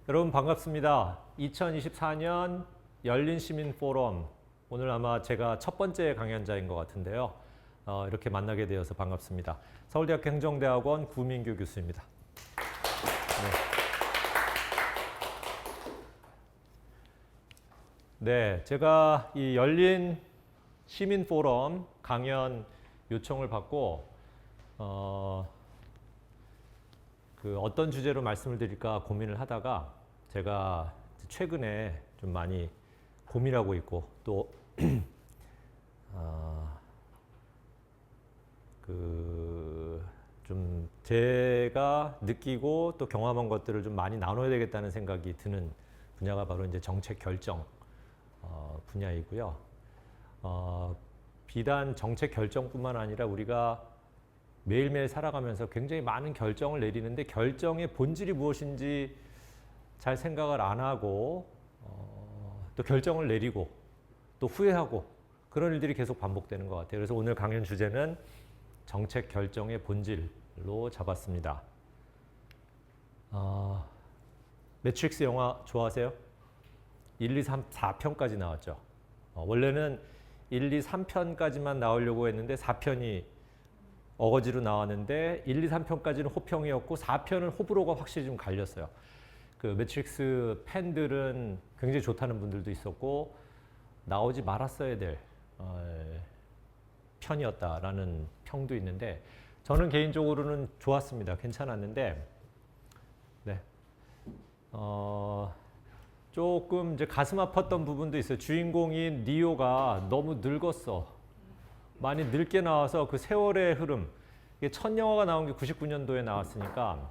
여러분 반갑습니다. 2024년 열린시민포럼, 오늘 아마 제가 첫 번째 강연자인 것 같은데요. 이렇게 만나게 되어서 반갑습니다. 서울대학교 행정대학원 구민규 교수입니다. 네, 제가 이 열린 시민포럼 강연 요청을 받고 어떤 주제로 말씀을 드릴까 고민을 하다가 제가 최근에 좀 많이 고민하고 있고 또 좀 제가 느끼고 또 경험한 것들을 좀 많이 나눠야 되겠다는 생각이 드는 분야가 바로 이제 정책 결정 분야이고요. 비단 정책 결정뿐만 아니라 우리가 매일매일 살아가면서 굉장히 많은 결정을 내리는데 결정의 본질이 무엇인지 잘 생각을 안 하고 또 결정을 내리고 또 후회하고 그런 일들이 계속 반복되는 것 같아요. 그래서 오늘 강연 주제는 정책 결정의 본질로 잡았습니다. 매트릭스 영화 좋아하세요? 1, 2, 3, 4편까지 나왔죠. 원래는 1, 2, 3편까지만 나오려고 했는데 4편이 어거지로 나왔는데 1, 2, 3편까지는 호평이었고 4편은 호불호가 확실히 좀 갈렸어요. 그 매트릭스 팬들은 굉장히 좋다는 분들도 있었고 나오지 말았어야 될 편이었다라는 평도 있는데 저는 개인적으로는 좋았습니다. 괜찮았는데 네. 조금 이제 가슴 아팠던 부분도 있어요. 주인공인 니오가 너무 늙었어. 많이 늙게 나와서 그 세월의 흐름, 이게 첫 영화가 나온 게 99년도에 나왔으니까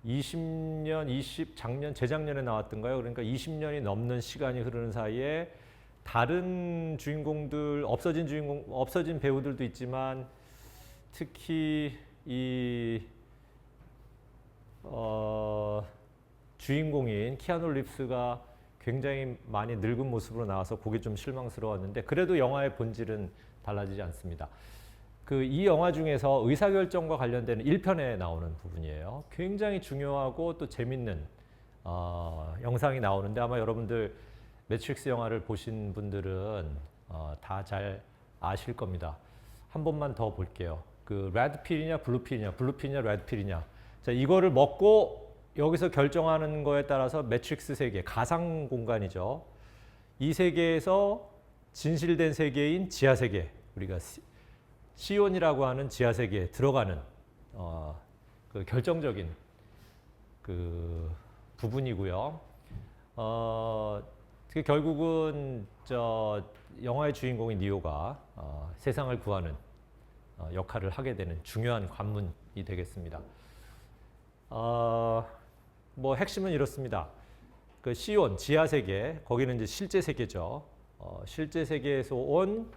20년, 작년, 재작년에 나왔던가요? 그러니까 20년이 넘는 시간이 흐르는 사이에 다른 주인공들, 없어진 배우들도 있지만 특히 이 주인공인 키아누 립스가 굉장히 많이 늙은 모습으로 나와서 그게 좀 실망스러웠는데 그래도 영화의 본질은 달라지지 않습니다. 이 영화 중에서 의사결정과 관련된 1편에 나오는 부분이에요. 굉장히 중요하고 또 재밌는 영상이 나오는데 아마 여러분들 매트릭스 영화를 보신 분들은 다 잘 아실 겁니다. 한 번만 더 볼게요. 레드필이냐 블루필이냐, 블루필이냐 레드필이냐. 자, 이거를 먹고 여기서 결정하는 거에 따라서 매트릭스 세계, 가상 공간이죠. 이 세계에서 진실된 세계인 지하 세계, 우리가 시온이라고 하는 지하 세계에 들어가는 결정적인 부분이고요. 결국은 영화의 주인공인 니오가 세상을 구하는 역할을 하게 되는 중요한 관문이 되겠습니다. 핵심은 이렇습니다. 시온, 지하 세계, 거기는 이제 실제 세계죠. 실제 세계에서 온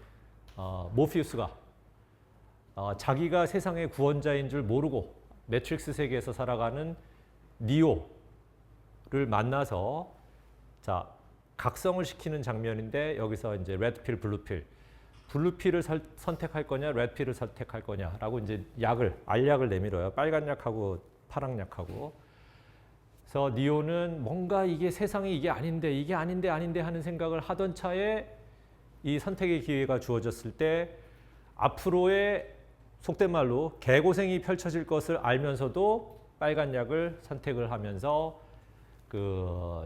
모피우스가 자기가 세상의 구원자인 줄 모르고 매트릭스 세계에서 살아가는 니오를 만나서 각성을 시키는 장면인데 여기서 이제 레드필, 블루필, 블루필을 선택할 거냐, 레드필을 선택할 거냐라고 이제 알약을 내밀어요. 빨간 약하고 파랑 약하고. 그래서 니오는 뭔가 이게 세상이 이게 아닌데 하는 생각을 하던 차에 이 선택의 기회가 주어졌을 때 앞으로의 속된 말로 개고생이 펼쳐질 것을 알면서도 빨간 약을 선택을 하면서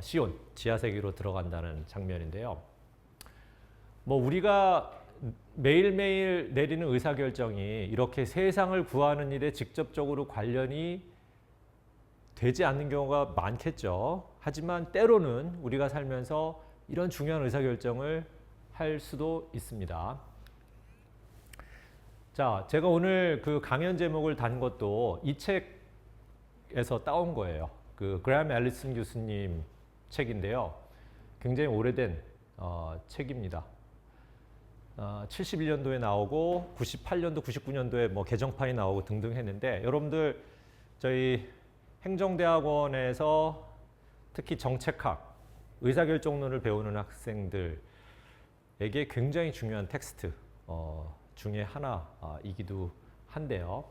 시온, 지하세계로 들어간다는 장면인데요. 우리가 매일매일 내리는 의사결정이 이렇게 세상을 구하는 일에 직접적으로 관련이 되지 않는 경우가 많겠죠. 하지만 때로는 우리가 살면서 이런 중요한 의사결정을 할 수도 있습니다. 자, 제가 오늘 강연 제목을 단 것도 이 책에서 따온 거예요. 그래엄 앨리슨 교수님 책인데요. 굉장히 오래된 책입니다. 71년도에 나오고 98년도, 99년도에 개정판이 나오고 등등 했는데 여러분들 저희 행정대학원에서 특히 정책학, 의사결정론을 배우는 학생들에게 굉장히 중요한 텍스트 중에 하나이기도 한데요.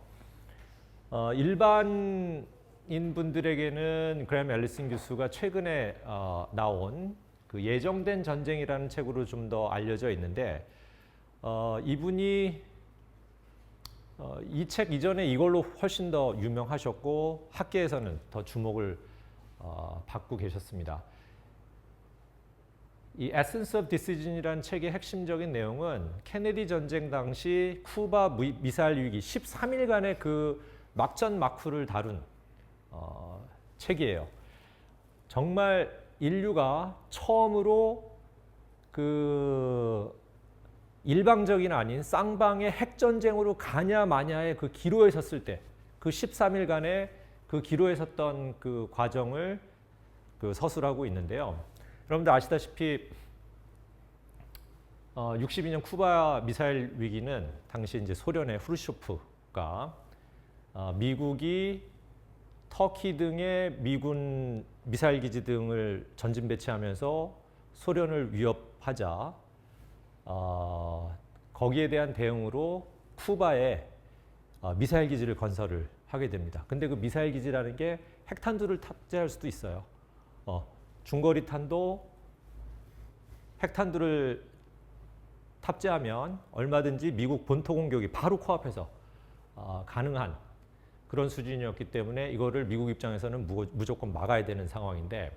일반 분들에게는 그래엄 앨리슨 교수가 최근에 나온 그 예정된 전쟁이라는 책으로 좀 더 알려져 있는데 이분이 이 책 이전에 이걸로 훨씬 더 유명하셨고 학계에서는 더 주목을 받고 계셨습니다. 이 Essence of Decision이라는 책의 핵심적인 내용은 케네디 전쟁 당시 쿠바 미사일 위기 13일간의 그 막전막후를 다룬 책이에요. 정말 인류가 처음으로 그 일방적인 아닌 쌍방의 핵전쟁으로 가냐 마냐의 그 기로에 섰을 때 그 13일간의 그 기로에 섰던 그 과정을 그 서술하고 있는데요. 여러분들 아시다시피 62년 쿠바 미사일 위기는 당시 이제 소련의 후르쇼프가 미국이 터키 등의 미군 미사일 기지 등을 전진 배치하면서 소련을 위협하자 거기에 대한 대응으로 쿠바에 미사일 기지를 건설을 하게 됩니다. 근데 그 미사일 기지라는 게 핵탄두를 탑재할 수도 있어요. 중거리 탄도 핵탄두를 탑재하면 얼마든지 미국 본토 공격이 바로 코앞에서 가능한 그런 수준이었기 때문에 이거를 미국 입장에서는 무조건 막아야 되는 상황인데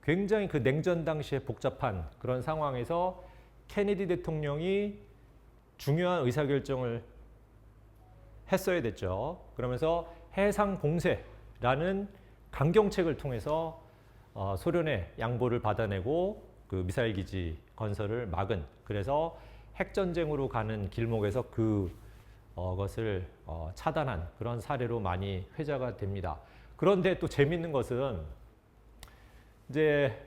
굉장히 그 냉전 당시에 복잡한 그런 상황에서 케네디 대통령이 중요한 의사결정을 했어야 됐죠. 그러면서 해상 봉쇄라는 강경책을 통해서 소련의 양보를 받아내고 그 미사일 기지 건설을 막은, 그래서 핵전쟁으로 가는 길목에서 그것을 차단한 그런 사례로 많이 회자가 됩니다. 그런데 또 재밌는 것은 이제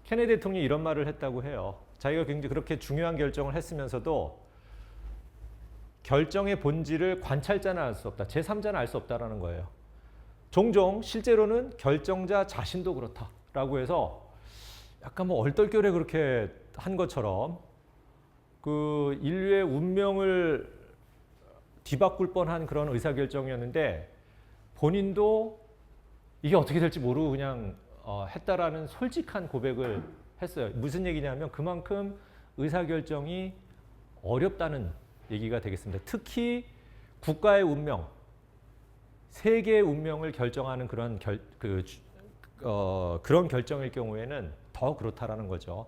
케네디 대통령이 이런 말을 했다고 해요. 자기가 굉장히 그렇게 중요한 결정을 했으면서도 결정의 본질을 관찰자는 알 수 없다, 제3자는 알 수 없다라는 거예요. 종종 실제로는 결정자 자신도 그렇다라고 해서 약간 뭐 얼떨결에 그렇게 한 것처럼 그 인류의 운명을 뒤바꿀 뻔한 그런 의사결정이었는데 본인도 이게 어떻게 될지 모르고 그냥 했다라는 솔직한 고백을 했어요. 무슨 얘기냐면 그만큼 의사결정이 어렵다는 얘기가 되겠습니다. 특히 국가의 운명, 세계의 운명을 결정하는 그런 그런 결정일 경우에는 더 그렇다라는 거죠.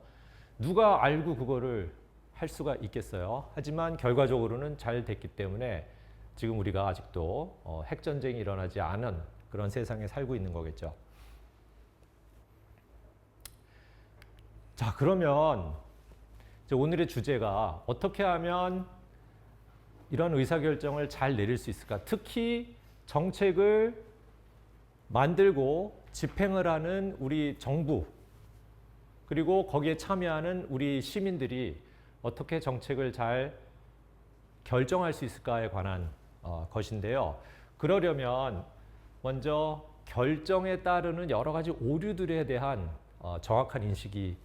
누가 알고 그거를 할 수가 있겠어요. 하지만 결과적으로는 잘 됐기 때문에 지금 우리가 아직도 핵전쟁이 일어나지 않은 그런 세상에 살고 있는 거겠죠. 자, 그러면 이제 오늘의 주제가 어떻게 하면 이런 의사결정을 잘 내릴 수 있을까? 특히 정책을 만들고 집행을 하는 우리 정부, 그리고 거기에 참여하는 우리 시민들이 어떻게 정책을 잘 결정할 수 있을까에 관한 것인데요. 그러려면 먼저 결정에 따르는 여러 가지 오류들에 대한 정확한 인식이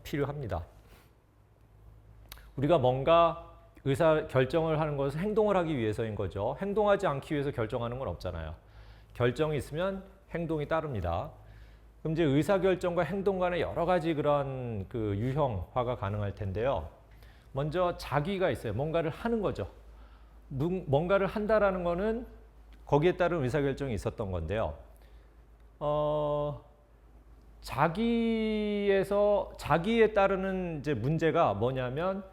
필요합니다. 우리가 뭔가 의사 결정을 하는 것은 행동을 하기 위해서인 거죠. 행동하지 않기 위해서 결정하는 건 없잖아요. 결정이 있으면 행동이 따릅니다. 그럼 이제 의사결정과 행동 간의 여러 가지 그런 그 유형화가 가능할 텐데요. 먼저 자기가 있어요. 뭔가를 하는 거죠. 뭔가를 한다라는 거는 거기에 따른 의사결정이 있었던 건데요. 자기에 따르는 이제 문제가 뭐냐면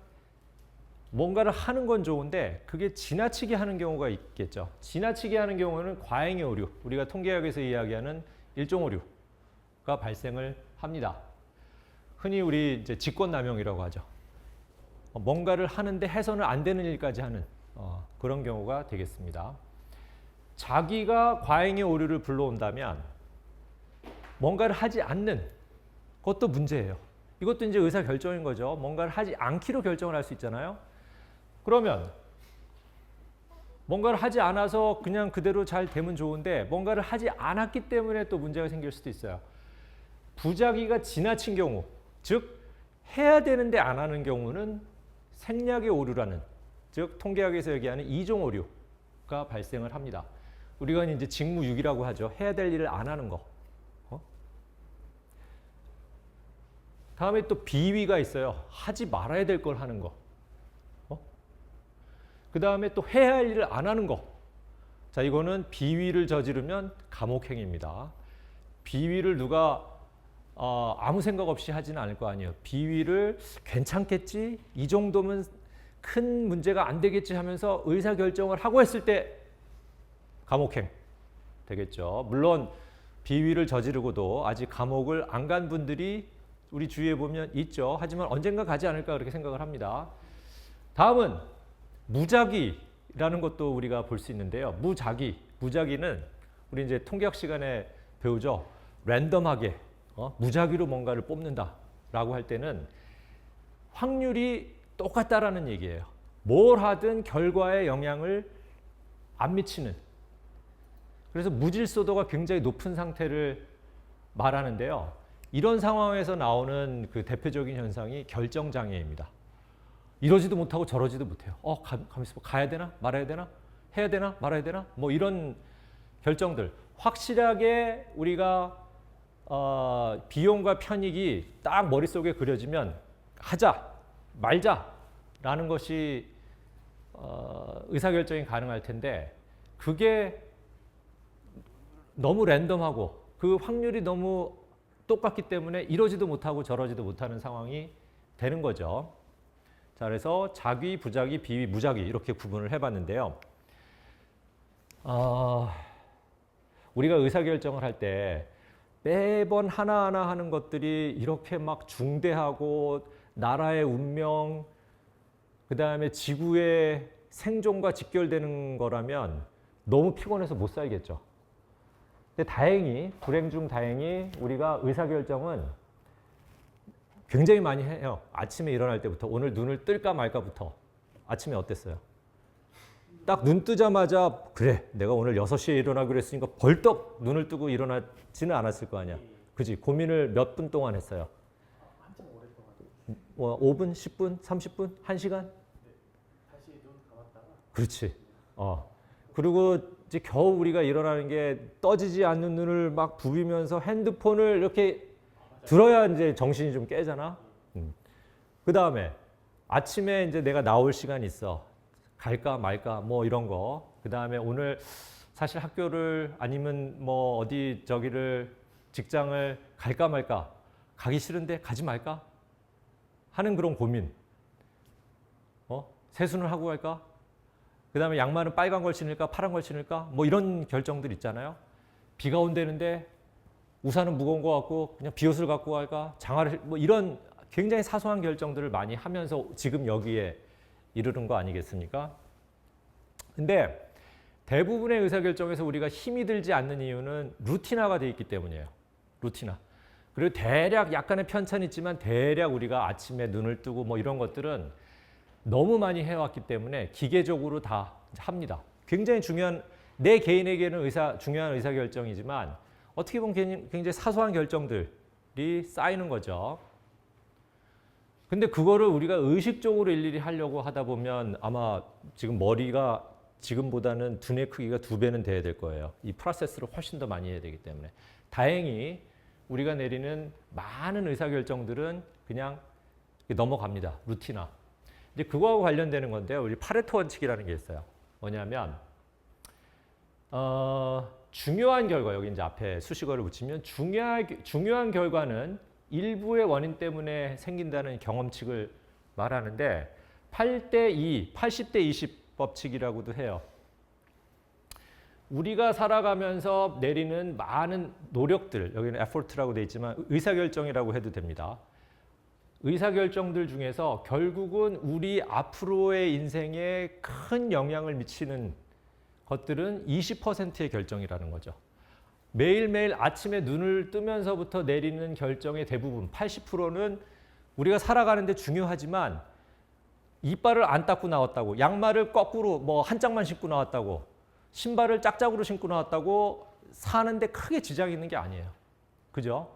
뭔가를 하는 건 좋은데 그게 지나치게 하는 경우가 있겠죠. 지나치게 하는 경우는 과잉의 오류, 우리가 통계학에서 이야기하는 일종 오류가 발생을 합니다. 흔히 우리 이제 직권남용이라고 하죠. 뭔가를 하는데 해서는 안 되는 일까지 하는 그런 경우가 되겠습니다. 자기가 과잉의 오류를 불러온다면 뭔가를 하지 않는 것도 문제예요. 이것도 이제 의사 결정인 거죠. 뭔가를 하지 않기로 결정을 할 수 있잖아요. 그러면 뭔가를 하지 않아서 그냥 그대로 잘 되면 좋은데 뭔가를 하지 않았기 때문에 또 문제가 생길 수도 있어요. 부작위가 지나친 경우, 즉 해야 되는데 안 하는 경우는 생략의 오류라는, 즉 통계학에서 얘기하는 이종 오류가 발생을 합니다. 우리가 이제 직무유기라고 하죠. 해야 될 일을 안 하는 거. 다음에 또 비위가 있어요. 하지 말아야 될 걸 하는 거. 그 다음에 또 해야 할 일을 안 하는 거. 자, 이거는 비위를 저지르면 감옥행위입니다. 비위를 누가 아무 생각 없이 하지는 않을 거 아니에요. 비위를 괜찮겠지? 이 정도면 큰 문제가 안 되겠지 하면서 의사결정을 하고 했을 때 감옥행 되겠죠. 물론 비위를 저지르고도 아직 감옥을 안 간 분들이 우리 주위에 보면 있죠. 하지만 언젠가 가지 않을까 그렇게 생각을 합니다. 다음은 무작위라는 것도 우리가 볼 수 있는데요. 무작위는 우리 이제 통계학 시간에 배우죠. 랜덤하게 무작위로 뭔가를 뽑는다라고 할 때는 확률이 똑같다라는 얘기예요. 뭘 하든 결과에 영향을 안 미치는. 그래서 무질서도가 굉장히 높은 상태를 말하는데요. 이런 상황에서 나오는 그 대표적인 현상이 결정장애입니다. 이러지도 못하고 저러지도 못해요. 가만있어 봐. 가야 되나? 말아야 되나? 해야 되나? 말아야 되나? 뭐 이런 결정들. 확실하게 우리가 비용과 편익이 딱 머릿속에 그려지면 하자, 말자라는 것이 의사결정이 가능할 텐데 그게 너무 랜덤하고 그 확률이 너무 똑같기 때문에 이러지도 못하고 저러지도 못하는 상황이 되는 거죠. 자, 그래서 작위, 부작위, 비위, 무작위 이렇게 구분을 해봤는데요. 우리가 의사결정을 할 때 매번 하나하나 하는 것들이 이렇게 막 중대하고 나라의 운명, 그 다음에 지구의 생존과 직결되는 거라면 너무 피곤해서 못 살겠죠. 근데 다행히, 불행 중 다행히 우리가 의사결정은 굉장히 많이 해요. 아침에 일어날 때부터 오늘 눈을 뜰까 말까부터. 아침에 어땠어요? 딱 눈 뜨자마자 그래 내가 오늘 6시에 일어나기로 했으니까 벌떡 눈을 뜨고 일어나지는 않았을 거 아니야. 그지? 고민을 몇 분 동안 했어요? 한참 오랫동안. 5분, 10분, 30분, 1시간? 다시 눈 감았다가. 그렇지. 그리고 이제 겨우 우리가 일어나는 게 떠지지 않는 눈을 막 부비면서 핸드폰을 이렇게 들어야 이제 정신이 좀 깨잖아. 그 다음에 아침에 이제 내가 나올 시간이 있어. 갈까 말까 뭐 이런 거. 그 다음에 오늘 사실 학교를 아니면 뭐 어디 저기를 직장을 갈까 말까. 가기 싫은데 가지 말까 하는 그런 고민. 세수는 하고 갈까? 그 다음에 양말은 빨간 걸 신을까 파란 걸 신을까? 뭐 이런 결정들 있잖아요. 비가 온다는데 우산은 무거운 거 같고 그냥 비옷을 갖고 갈까? 장화를 뭐 이런 굉장히 사소한 결정들을 많이 하면서 지금 여기에 이르는 거 아니겠습니까? 근데 대부분의 의사결정에서 우리가 힘이 들지 않는 이유는 루틴화가 되어 있기 때문이에요. 루틴화. 그리고 대략 약간의 편차는 있지만 대략 우리가 아침에 눈을 뜨고 뭐 이런 것들은 너무 많이 해왔기 때문에 기계적으로 다 합니다. 굉장히 중요한 내 개인에게는 중요한 의사결정이지만 어떻게 보면 굉장히 사소한 결정들이 쌓이는 거죠. 근데 그거를 우리가 의식적으로 일일이 하려고 하다 보면 아마 지금 머리가 지금보다는 두뇌 크기가 2배는 돼야 될 거예요. 이 프로세스를 훨씬 더 많이 해야 되기 때문에. 다행히 우리가 내리는 많은 의사결정들은 그냥 넘어갑니다. 루틴화. 이제 그거하고 관련되는 건데요. 우리 파레토 원칙이라는 게 있어요. 뭐냐면 중요한 결과, 여기 이제 앞에 수식어를 붙이면 중요한 결과는 일부의 원인 때문에 생긴다는 경험칙을 말하는데 8대2, 80대 20 법칙이라고도 해요. 우리가 살아가면서 내리는 많은 노력들, 여기는 effort라고 되어 있지만 의사결정이라고 해도 됩니다. 의사결정들 중에서 결국은 우리 앞으로의 인생에 큰 영향을 미치는 것들은 20%의 결정이라는 거죠. 매일매일 아침에 눈을 뜨면서부터 내리는 결정의 대부분 80%는 우리가 살아가는데 중요하지만 이빨을 안 닦고 나왔다고, 양말을 거꾸로 뭐 한 짝만 신고 나왔다고, 신발을 짝짝으로 신고 나왔다고 사는데 크게 지장이 있는 게 아니에요. 그죠?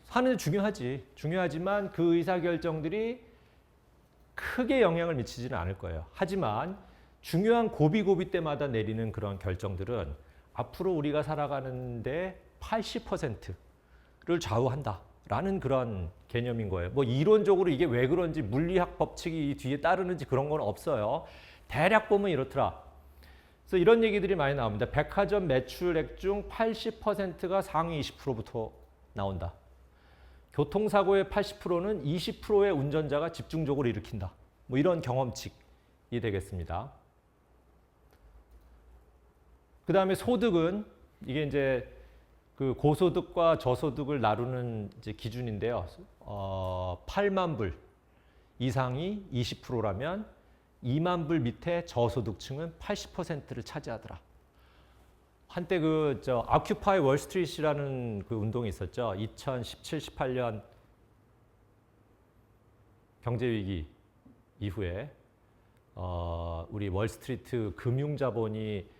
사는데 중요하지만 그 의사결정들이 크게 영향을 미치지는 않을 거예요. 하지만 중요한 고비고비 때마다 내리는 그런 결정들은 앞으로 우리가 살아가는데 80%를 좌우한다라는 그런 개념인 거예요. 뭐 이론적으로 이게 왜 그런지 물리학 법칙이 이 뒤에 따르는지 그런 건 없어요. 대략 보면 이렇더라. 그래서 이런 얘기들이 많이 나옵니다. 백화점 매출액 중 80%가 상위 20%부터 나온다. 교통사고의 80%는 20%의 운전자가 집중적으로 일으킨다. 뭐 이런 경험칙이 되겠습니다. 그 다음에 소득은 이게 이제 그 고소득과 저소득을 나누는 이제 기준인데요. 8만 불 이상이 20%라면 2만 불 밑에 저소득층은 80%를 차지하더라. 한때 그 아큐파이 월스트리트라는 그 운동이 있었죠. 2017, 18년 경제 위기 이후에 우리 월스트리트 금융자본이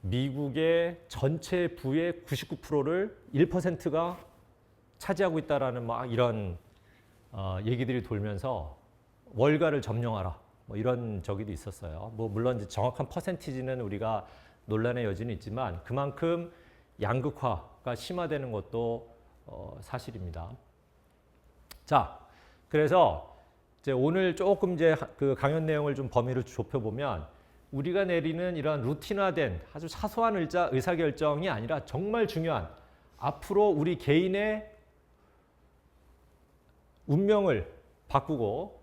미국의 전체 부의 99%를 1%가 차지하고 있다라는 막 이런 얘기들이 돌면서 월가를 점령하라. 뭐 이런 저기도 있었어요. 뭐 물론 이제 정확한 퍼센티지는 우리가 논란의 여지는 있지만 그만큼 양극화가 심화되는 것도 사실입니다. 자, 그래서 이제 오늘 조금 이제 그 강연 내용을 좀 범위를 좁혀보면 우리가 내리는 이런 루틴화된 아주 사소한 의사결정이 아니라 정말 중요한 앞으로 우리 개인의 운명을 바꾸고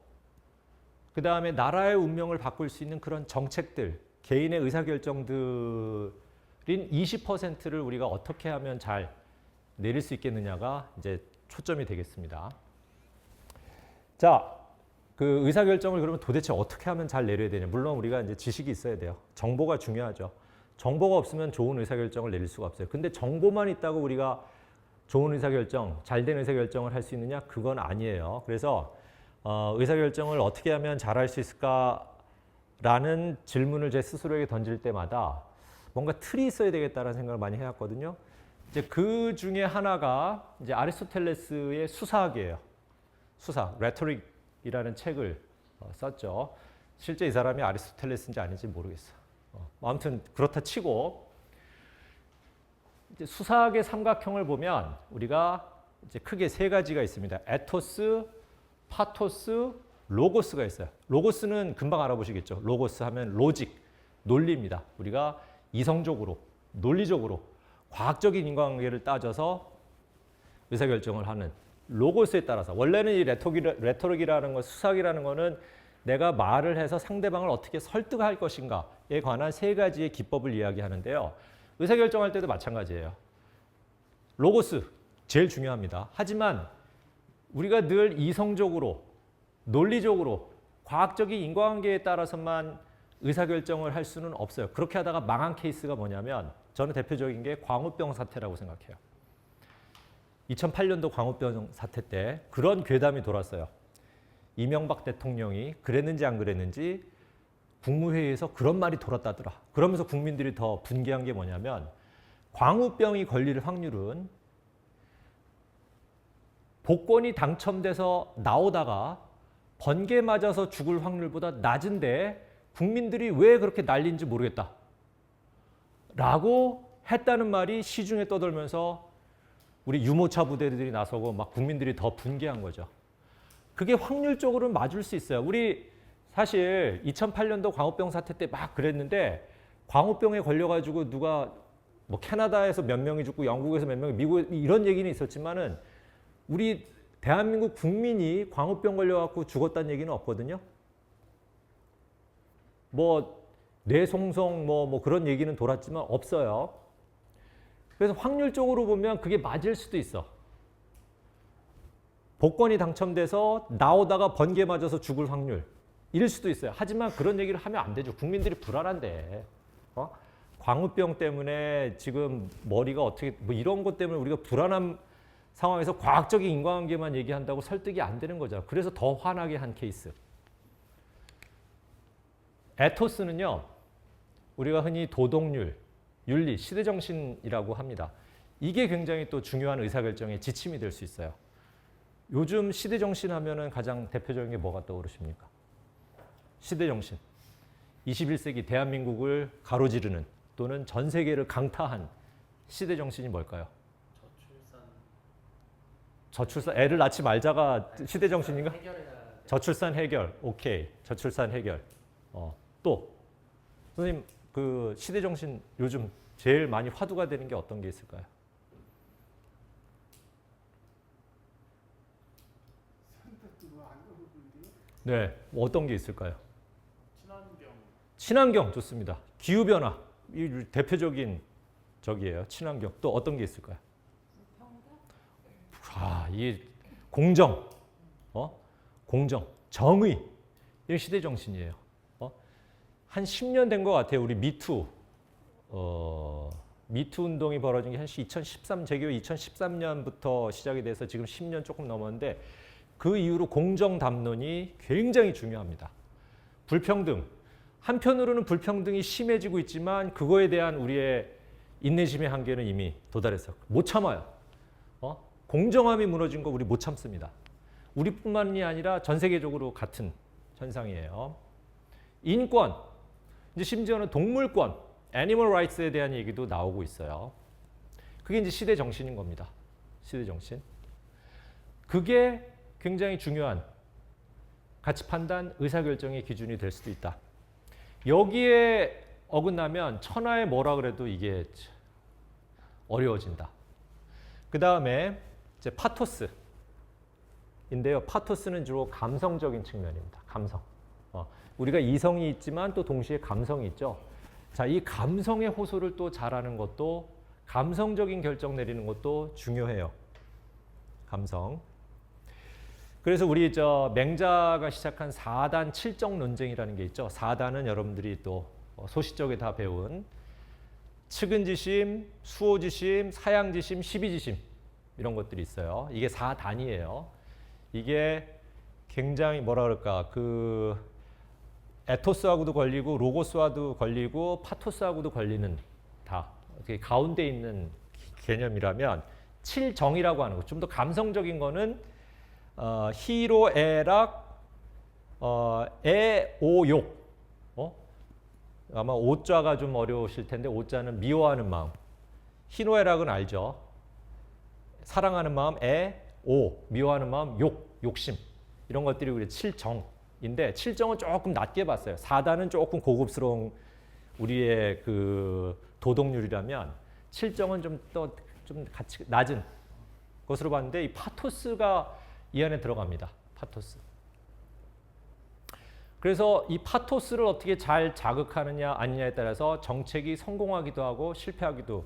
그 다음에 나라의 운명을 바꿀 수 있는 그런 정책들, 개인의 의사결정들인 20%를 우리가 어떻게 하면 잘 내릴 수 있겠느냐가 이제 초점이 되겠습니다. 자, 그 의사결정을 그러면 도대체 어떻게 하면 잘 내려야 되냐. 물론 우리가 이제 지식이 있어야 돼요. 정보가 중요하죠. 정보가 없으면 좋은 의사결정을 내릴 수가 없어요. 근데 정보만 있다고 우리가 좋은 의사결정, 잘된 의사결정을 할 수 있느냐? 그건 아니에요. 그래서 의사결정을 어떻게 하면 잘할 수 있을까라는 질문을 제 스스로에게 던질 때마다 뭔가 틀이 있어야 되겠다는 생각을 많이 해왔거든요. 이제 그 중에 하나가 이제 아리스토텔레스의 수사학이에요. 수사, 레토릭이라는 책을 썼죠. 실제 이 사람이 아리스토텔레스인지 아닌지 모르겠어. 아무튼 그렇다 치고 이제 수사학의 삼각형을 보면 우리가 이제 크게 세 가지가 있습니다. 에토스, 파토스, 로고스가 있어요. 로고스는 금방 알아보시겠죠. 로고스 하면 로직, 논리입니다. 우리가 이성적으로, 논리적으로, 과학적인 인과관계를 따져서 의사결정을 하는 로고스에 따라서 원래는 이 레토릭이라는 것, 수사학이라는 것은 내가 말을 해서 상대방을 어떻게 설득할 것인가에 관한 세 가지의 기법을 이야기하는데요. 의사결정할 때도 마찬가지예요. 로고스 제일 중요합니다. 하지만 우리가 늘 이성적으로, 논리적으로, 과학적인 인과관계에 따라서만 의사결정을 할 수는 없어요. 그렇게 하다가 망한 케이스가 뭐냐면 저는 대표적인 게 광우병 사태라고 생각해요. 2008년도 광우병 사태 때 그런 괴담이 돌았어요. 이명박 대통령이 그랬는지 안 그랬는지 국무회의에서 그런 말이 돌았다더라. 그러면서 국민들이 더 분개한 게 뭐냐면 광우병이 걸릴 확률은 복권이 당첨돼서 나오다가 번개 맞아서 죽을 확률보다 낮은데 국민들이 왜 그렇게 난리인지 모르겠다. 라고 했다는 말이 시중에 떠돌면서 우리 유모차 부대들이 나서고 막 국민들이 더 분개한 거죠. 그게 확률적으로는 맞을 수 있어요. 우리 사실 2008년도 광우병 사태 때 막 그랬는데 광우병에 걸려가지고 누가 뭐 캐나다에서 몇 명이 죽고 영국에서 몇 명이 미국에 이런 얘기는 있었지만은 우리 대한민국 국민이 광우병 걸려갖고 죽었다는 얘기는 없거든요. 뭐 뇌송송 뭐 그런 얘기는 돌았지만 없어요. 그래서 확률적으로 보면 그게 맞을 수도 있어. 복권이 당첨돼서 나오다가 번개 맞아서 죽을 확률 이럴 수도 있어요. 하지만 그런 얘기를 하면 안 되죠. 국민들이 불안한데. 광우병 때문에 지금 머리가 어떻게 뭐 이런 것 때문에 우리가 불안한 상황에서 과학적인 인과관계만 얘기한다고 설득이 안 되는 거죠. 그래서 더 화나게 한 케이스. 에토스는요. 우리가 흔히 도덕률, 윤리, 시대정신이라고 합니다. 이게 굉장히 또 중요한 의사결정의 지침이 될 수 있어요. 요즘 시대정신 하면은 가장 대표적인 게 뭐가 떠오르십니까? 시대정신. 21세기 대한민국을 가로지르는 또는 전 세계를 강타한 시대 정신이 뭘까요? 저출산 애를 낳지 말자가 시대 정신인가? 저출산 해결. 오케이. 저출산 해결. 또 선생님 그 시대 정신 요즘 제일 많이 화두가 되는 게 어떤 게 있을까요? 네, 뭐 어떤 게 있을까요? 친환경 좋습니다. 기후 변화 이 대표적인 적이에요. 친환경. 또 어떤 게 있을까요? 이 공정, 공정, 정의 이런 시대 정신이에요. 한 10년 된 것 같아요. 우리 미투 운동이 벌어진 게 한 2013 제기호 2013년부터 시작이 돼서 지금 10년 조금 넘었는데 그 이후로 공정 담론이 굉장히 중요합니다. 불평등 한편으로는 불평등이 심해지고 있지만 그거에 대한 우리의 인내심의 한계는 이미 도달했어요. 못 참아요. 공정함이 무너진 거 우리 못 참습니다. 우리뿐만이 아니라 전 세계적으로 같은 현상이에요. 인권, 이제 심지어는 동물권, 애니멀 라이츠에 대한 얘기도 나오고 있어요. 그게 이제 시대 정신인 겁니다. 시대 정신. 그게 굉장히 중요한 가치 판단, 의사결정의 기준이 될 수도 있다. 여기에 어긋나면 천하에 뭐라 그래도 이게 어려워진다. 그 다음에 이제 파토스인데요. 파토스는 주로 감성적인 측면입니다. 감성. 우리가 이성이 있지만 또 동시에 감성이 있죠. 자, 이 감성의 호소를 또 잘하는 것도 감성적인 결정 내리는 것도 중요해요. 감성. 그래서 우리 맹자가 시작한 4단 7정 논쟁이라는 게 있죠. 4단은 여러분들이 또 소시적에 다 배운 측은지심, 수호지심, 사양지심, 시비지심 이런 것들이 있어요. 이게 4단이에요. 이게 굉장히 뭐라 그럴까 그 에토스하고도 걸리고 로고스와도 걸리고 파토스하고도 걸리는 다 가운데 있는 개념이라면 7정이라고 하는 거. 좀 더 감성적인 거는 희로애락, 애오욕. 아마 오자가 좀 어려우실 텐데 오자는 미워하는 마음. 희노애락은 알죠. 사랑하는 마음, 미워하는 마음, 욕심. 이런 것들이 우리 7정인데 7정은 조금 낮게 봤어요. 4단은 조금 고급스러운 우리의 그 도덕률이라면 7정은 좀 같이 낮은 것으로 봤는데 이 파토스가 이 안에 들어갑니다. 파토스. 그래서 이 파토스를 어떻게 잘 자극하느냐 아니냐에 따라서 정책이 성공하기도 하고 실패하기도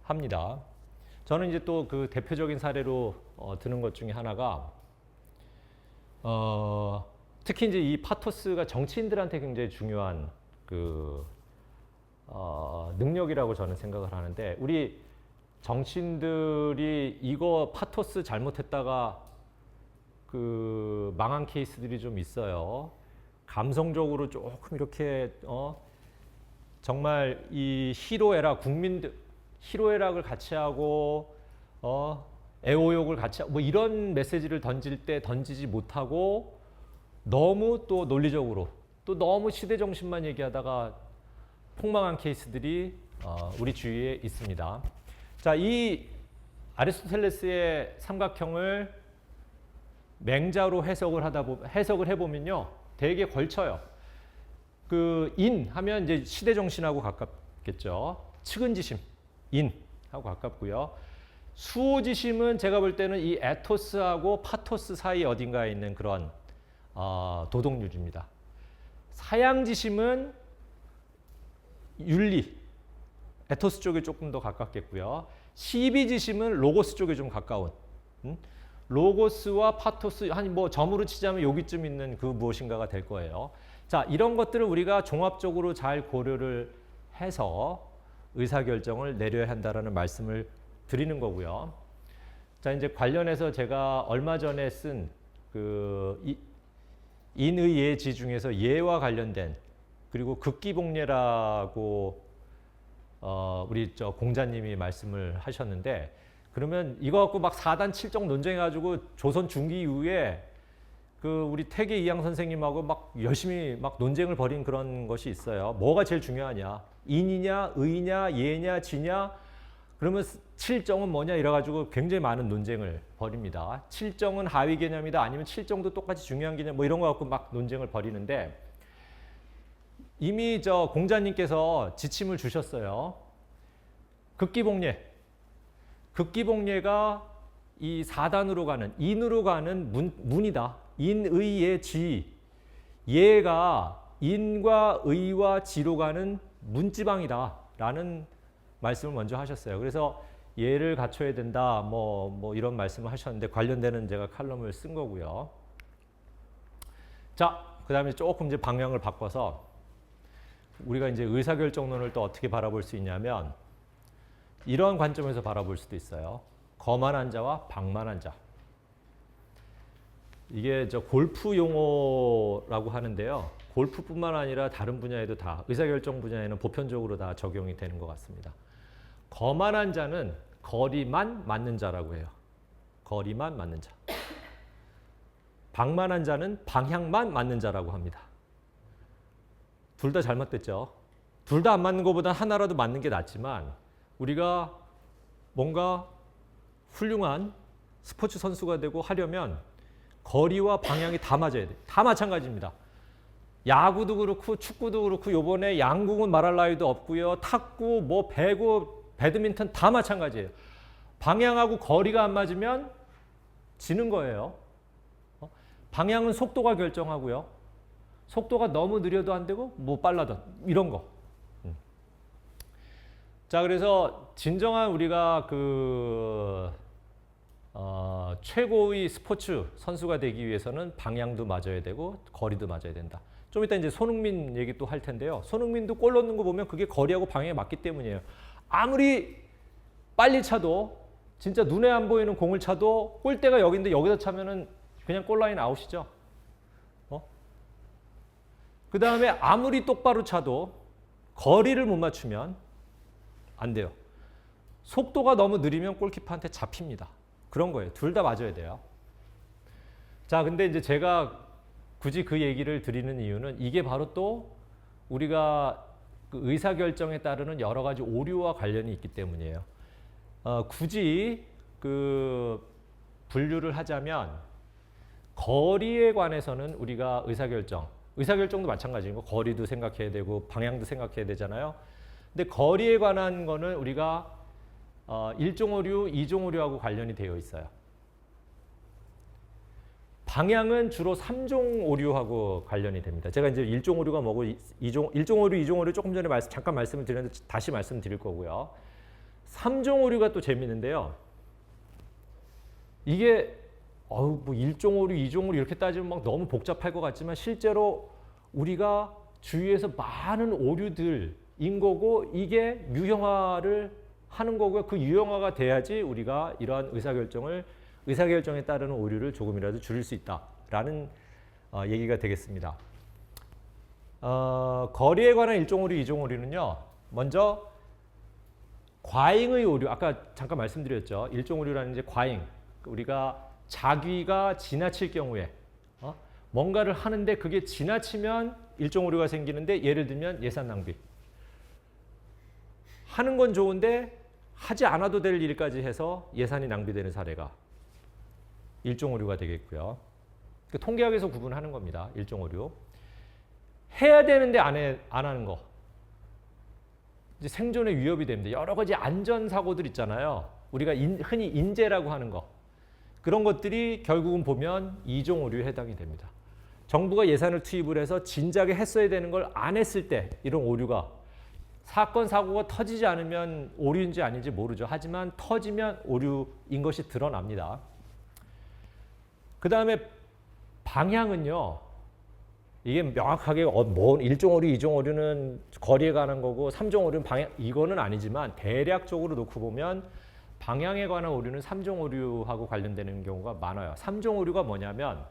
합니다. 저는 이제 또 그 대표적인 사례로 드는 것 중에 하나가 특히 이제 이 파토스가 정치인들한테 굉장히 중요한 그 능력이라고 저는 생각을 하는데 우리 정치인들이 이거 파토스 잘못했다가 그 망한 케이스들이 좀 있어요. 감성적으로 조금 이렇게 정말 이 희로애락 국민들 희로애락을 같이 하고 애호욕을 같이 하고 뭐 이런 메시지를 던질 때 던지지 못하고 너무 또 논리적으로 또 너무 시대 정신만 얘기하다가 폭망한 케이스들이 우리 주위에 있습니다. 자, 이 아리스토텔레스의 삼각형을 맹자로 해석을 해보면요, 되게 걸쳐요. 그 인 하면 이제 시대 정신하고 가깝겠죠. 측은지심, 인하고 가깝고요. 수호지심은 제가 볼 때는 이 에토스하고 파토스 사이 어딘가에 있는 그런 도덕률입니다. 사양지심은 윤리, 에토스 쪽에 조금 더 가깝겠고요. 시비지심은 로고스 쪽에 좀 가까운. 로고스와 파토스 한 뭐 점으로 치자면 여기쯤 있는 그 무엇인가가 될 거예요. 자, 이런 것들을 우리가 종합적으로 잘 고려를 해서 의사결정을 내려야 한다라는 말씀을 드리는 거고요. 자, 이제 관련해서 제가 얼마 전에 쓴 그 인의 예지 중에서 예와 관련된 그리고 극기복례라고 우리 공자님이 말씀을 하셨는데 그러면 이거 갖고 막 4단 7정 논쟁해가지고 조선 중기 이후에 그 우리 태계 이양 선생님하고 막 열심히 막 논쟁을 벌인 그런 것이 있어요. 뭐가 제일 중요하냐? 인이냐, 의냐, 예냐, 지냐? 그러면 칠정은 뭐냐? 이래가지고 굉장히 많은 논쟁을 벌입니다. 칠정은 하위 개념이다. 아니면 칠정도 똑같이 중요한 개념 뭐 이런 거 갖고 막 논쟁을 벌이는데 이미 저 공자님께서 지침을 주셨어요. 극기복례. 극기복례가 이 사단으로 가는 인으로 가는 문이다. 인의의 지. 예가 인과 의와 지로 가는 문지방이다. 라는 말씀을 먼저 하셨어요. 그래서 예를 갖춰야 된다. 뭐 이런 말씀을 하셨는데 관련되는 제가 칼럼을 쓴 거고요. 자, 그다음에 조금 이제 방향을 바꿔서 우리가 이제 의사결정론을 또 어떻게 바라볼 수 있냐면 이러한 관점에서 바라볼 수도 있어요. 거만한 자와 방만한 자. 이게 저 골프 용어라고 하는데요. 골프뿐만 아니라 다른 분야에도 다 의사결정 분야에는 보편적으로 다 적용이 되는 것 같습니다. 거만한 자는 거리만 맞는 자라고 해요. 거리만 맞는 자. 방만한 자는 방향만 맞는 자라고 합니다. 둘 다 잘못됐죠. 둘 다 안 맞는 것보다 하나라도 맞는 게 낫지만 우리가 뭔가 훌륭한 스포츠 선수가 되고 하려면 거리와 방향이 다 맞아야 돼요. 다 마찬가지입니다. 야구도 그렇고 축구도 그렇고 요번에 양궁은 말할 나위도 없고요. 탁구, 뭐 배구, 배드민턴 다 마찬가지예요. 방향하고 거리가 안 맞으면 지는 거예요. 방향은 속도가 결정하고요. 속도가 너무 느려도 안 되고 뭐 빨라도 이런 거. 자, 그래서 진정한 우리가 최고의 스포츠 선수가 되기 위해서는 방향도 맞아야 되고 거리도 맞아야 된다. 좀 이따 이제 손흥민 얘기 또 할 텐데요. 손흥민도 골 넣는 거 보면 그게 거리하고 방향에 맞기 때문이에요. 아무리 빨리 차도 진짜 눈에 안 보이는 공을 차도 골대가 여기인데 여기다 차면은 그냥 골라인 아웃이죠. 그 다음에 아무리 똑바로 차도 거리를 못 맞추면 안 돼요. 속도가 너무 느리면 골키퍼한테 잡힙니다. 그런 거예요. 둘 다 맞아야 돼요. 자, 근데 이제 제가 굳이 그 얘기를 드리는 이유는 이게 바로 또 우리가 그 의사결정에 따르는 여러 가지 오류와 관련이 있기 때문이에요. 굳이 그 분류를 하자면 거리에 관해서는 우리가 의사결정도 마찬가지인 거 거리도 생각해야 되고 방향도 생각해야 되잖아요. 근데 거리에 관한 거는 우리가 1종 오류, 2종 오류하고 관련이 되어 있어요. 방향은 주로 3종 오류하고 관련이 됩니다. 제가 이제 1종 오류가 뭐고 1종 오류, 2종 오류 조금 전에 잠깐 말씀을 드렸는데 다시 말씀드릴 거고요. 3종 오류가 또 재밌는데요. 이게 뭐 1종 오류, 2종 오류 이렇게 따지면 막 너무 복잡할 것 같지만 실제로 우리가 주위에서 많은 오류들인 거고 이게 유형화를 하는 거고요. 그 유형화가 돼야지 우리가 이러한 의사결정에 따르는 오류를 조금이라도 줄일 수 있다라는 얘기가 되겠습니다. 거리에 관한 1종 오류, 2종 오류는요. 먼저 과잉의 오류, 아까 잠깐 말씀드렸죠. 1종 오류라는 이제 과잉. 우리가 자귀가 지나칠 경우에 뭔가를 하는데 그게 지나치면 1종 오류가 생기는데 예를 들면 예산 낭비. 하는 건 좋은데 하지 않아도 될 일까지 해서 예산이 낭비되는 사례가 1종 오류가 되겠고요. 그 통계학에서 구분하는 겁니다. 1종 오류. 해야 되는데 안 하는 거. 이제 생존에 위협이 됩니다. 여러 가지 안전사고들 있잖아요. 우리가 흔히 인재라고 하는 거. 그런 것들이 결국은 보면 2종 오류에 해당이 됩니다. 정부가 예산을 투입을 해서 진작에 했어야 되는 걸 안 했을 때 이런 오류가 사건, 사고가 터지지 않으면 오류인지 아닌지 모르죠. 하지만 터지면 오류인 것이 드러납니다. 그 다음에 방향은요. 이게 명확하게 뭐 1종 오류, 2종 오류는 거리에 관한 거고 3종 오류는 방향, 이거는 아니지만 대략적으로 놓고 보면 방향에 관한 오류는 3종 오류하고 관련되는 경우가 많아요. 3종 오류가 뭐냐면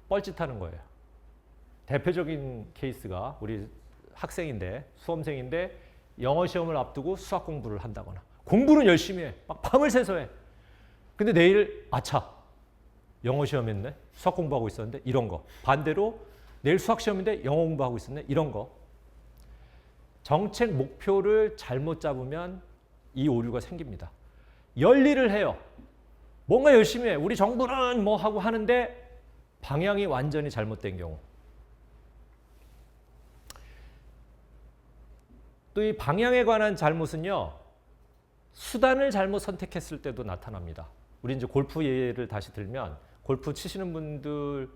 뻘짓하는 거예요. 대표적인 케이스가 우리 수험생인데 영어 시험을 앞두고 수학 공부를 한다거나 공부는 열심히 해. 막 밤을 새서 해. 근데 내일 아차 영어 시험했네. 수학 공부하고 있었는데 이런 거. 반대로 내일 수학 시험인데 영어 공부하고 있었네. 이런 거. 정책 목표를 잘못 잡으면 이 오류가 생깁니다. 열일을 해요. 뭔가 열심히 해. 우리 정부는 뭐 하고 하는데 방향이 완전히 잘못된 경우. 또 이 방향에 관한 잘못은요. 수단을 잘못 선택했을 때도 나타납니다. 우리 이제 골프 예를 다시 들면 골프 치시는 분들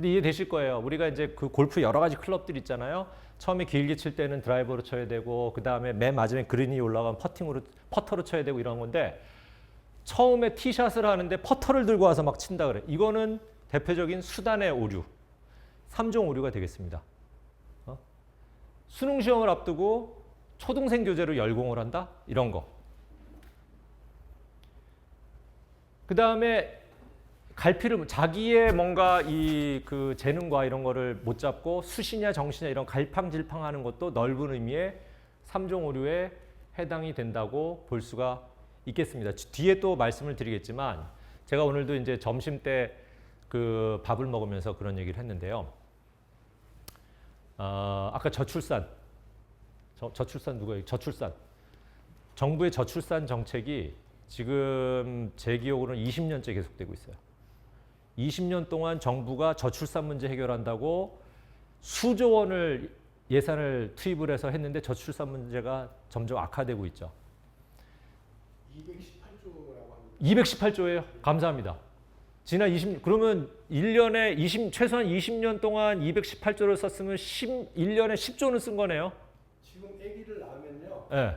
이해되실 거예요. 우리가 이제 그 골프 여러 가지 클럽들 있잖아요. 처음에 길게 칠 때는 드라이버로 쳐야 되고 그 다음에 맨 마지막에 그린이 올라가면 퍼터로 쳐야 되고 이런 건데 처음에 티샷을 하는데 퍼터를 들고 와서 막 친다 그래. 이거는 대표적인 수단의 오류, 3종 오류가 되겠습니다. 수능 시험을 앞두고 초등생 교재로 열공을 한다? 이런 거. 그 다음에 갈피를 자기의 뭔가 이 그 재능과 이런 거를 못 잡고 수시냐 정시냐 이런 갈팡질팡하는 것도 넓은 의미의 3종 오류에 해당이 된다고 볼 수가 있겠습니다. 뒤에 또 말씀을 드리겠지만 제가 오늘도 이제 점심 때 그 밥을 먹으면서 그런 얘기를 했는데요. 아까 저출산 누가 얘기? 저출산. 정부의 저출산 정책이 지금 제 기억으로는 20년째 계속되고 있어요. 20년 동안 정부가 저출산 문제 해결한다고 수조 원을 예산을 투입을 해서 했는데 저출산 문제가 점점 악화되고 있죠. 218조라고 합니다. 218조예요. 감사합니다. 그러면 1년에 최소한 20년 동안 218조를 썼으면 1년에 10조는 쓴 거네요. 지금 아기를 낳으면요. 네.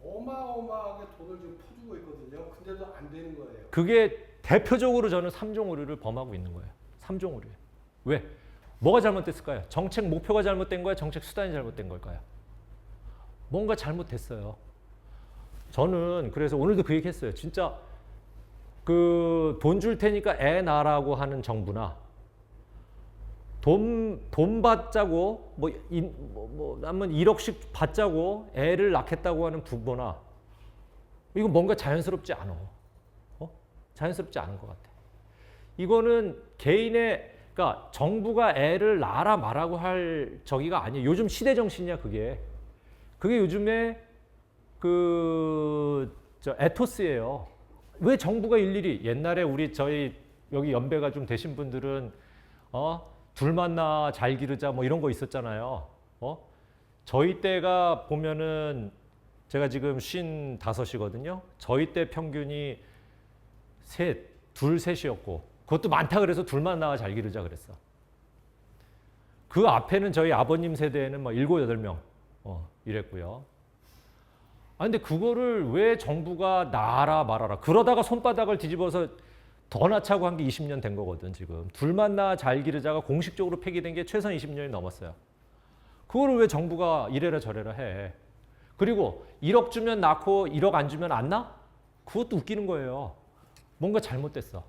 어마어마하게 돈을 지금 퍼주고 있거든요. 근데도 안 되는 거예요. 그게 대표적으로 저는 3종 오류를 범하고 있는 거예요. 3종 오류예요. 왜? 뭐가 잘못됐을까요? 정책 목표가 잘못된 거예요? 정책 수단이 잘못된 걸까요? 뭔가 잘못됐어요. 저는 그래서 오늘도 그 얘기 했어요. 진짜 그 돈 줄 테니까 애 낳으라고 하는 정부나 돈 받자고 한번 1억씩 받자고 애를 낳겠다고 하는 부모나 이거 뭔가 자연스럽지 않아. 자연스럽지 않은 것 같아. 이거는 그러니까 정부가 애를 낳아라 말라고 할 저기가 아니에요. 요즘 시대 정신이야 그게. 그게 요즘에 에토스예요. 왜 정부가 일일이 옛날에 저희 여기 연배가 좀 되신 분들은 둘 만나 잘 기르자 뭐 이런 거 있었잖아요. 저희 때가 보면은 제가 지금 55이거든요. 저희 때 평균이 둘, 셋이었고 그것도 많다 그래서 둘만 낳아 잘 기르자 그랬어. 그 앞에는 저희 아버님 세대에는 막 7, 8명 이랬고요. 근데 그거를 왜 정부가 낳아라 말아라 그러다가 손바닥을 뒤집어서 더 낳자고 한 게 20년 된 거거든 지금. 둘만 낳아 잘 기르자가 공식적으로 폐기된 게 최소한 20년이 넘었어요. 그거를 왜 정부가 이래라 저래라 해. 그리고 1억 주면 낳고 1억 안 주면 안 낳아? 그것도 웃기는 거예요. 뭔가 잘못됐어.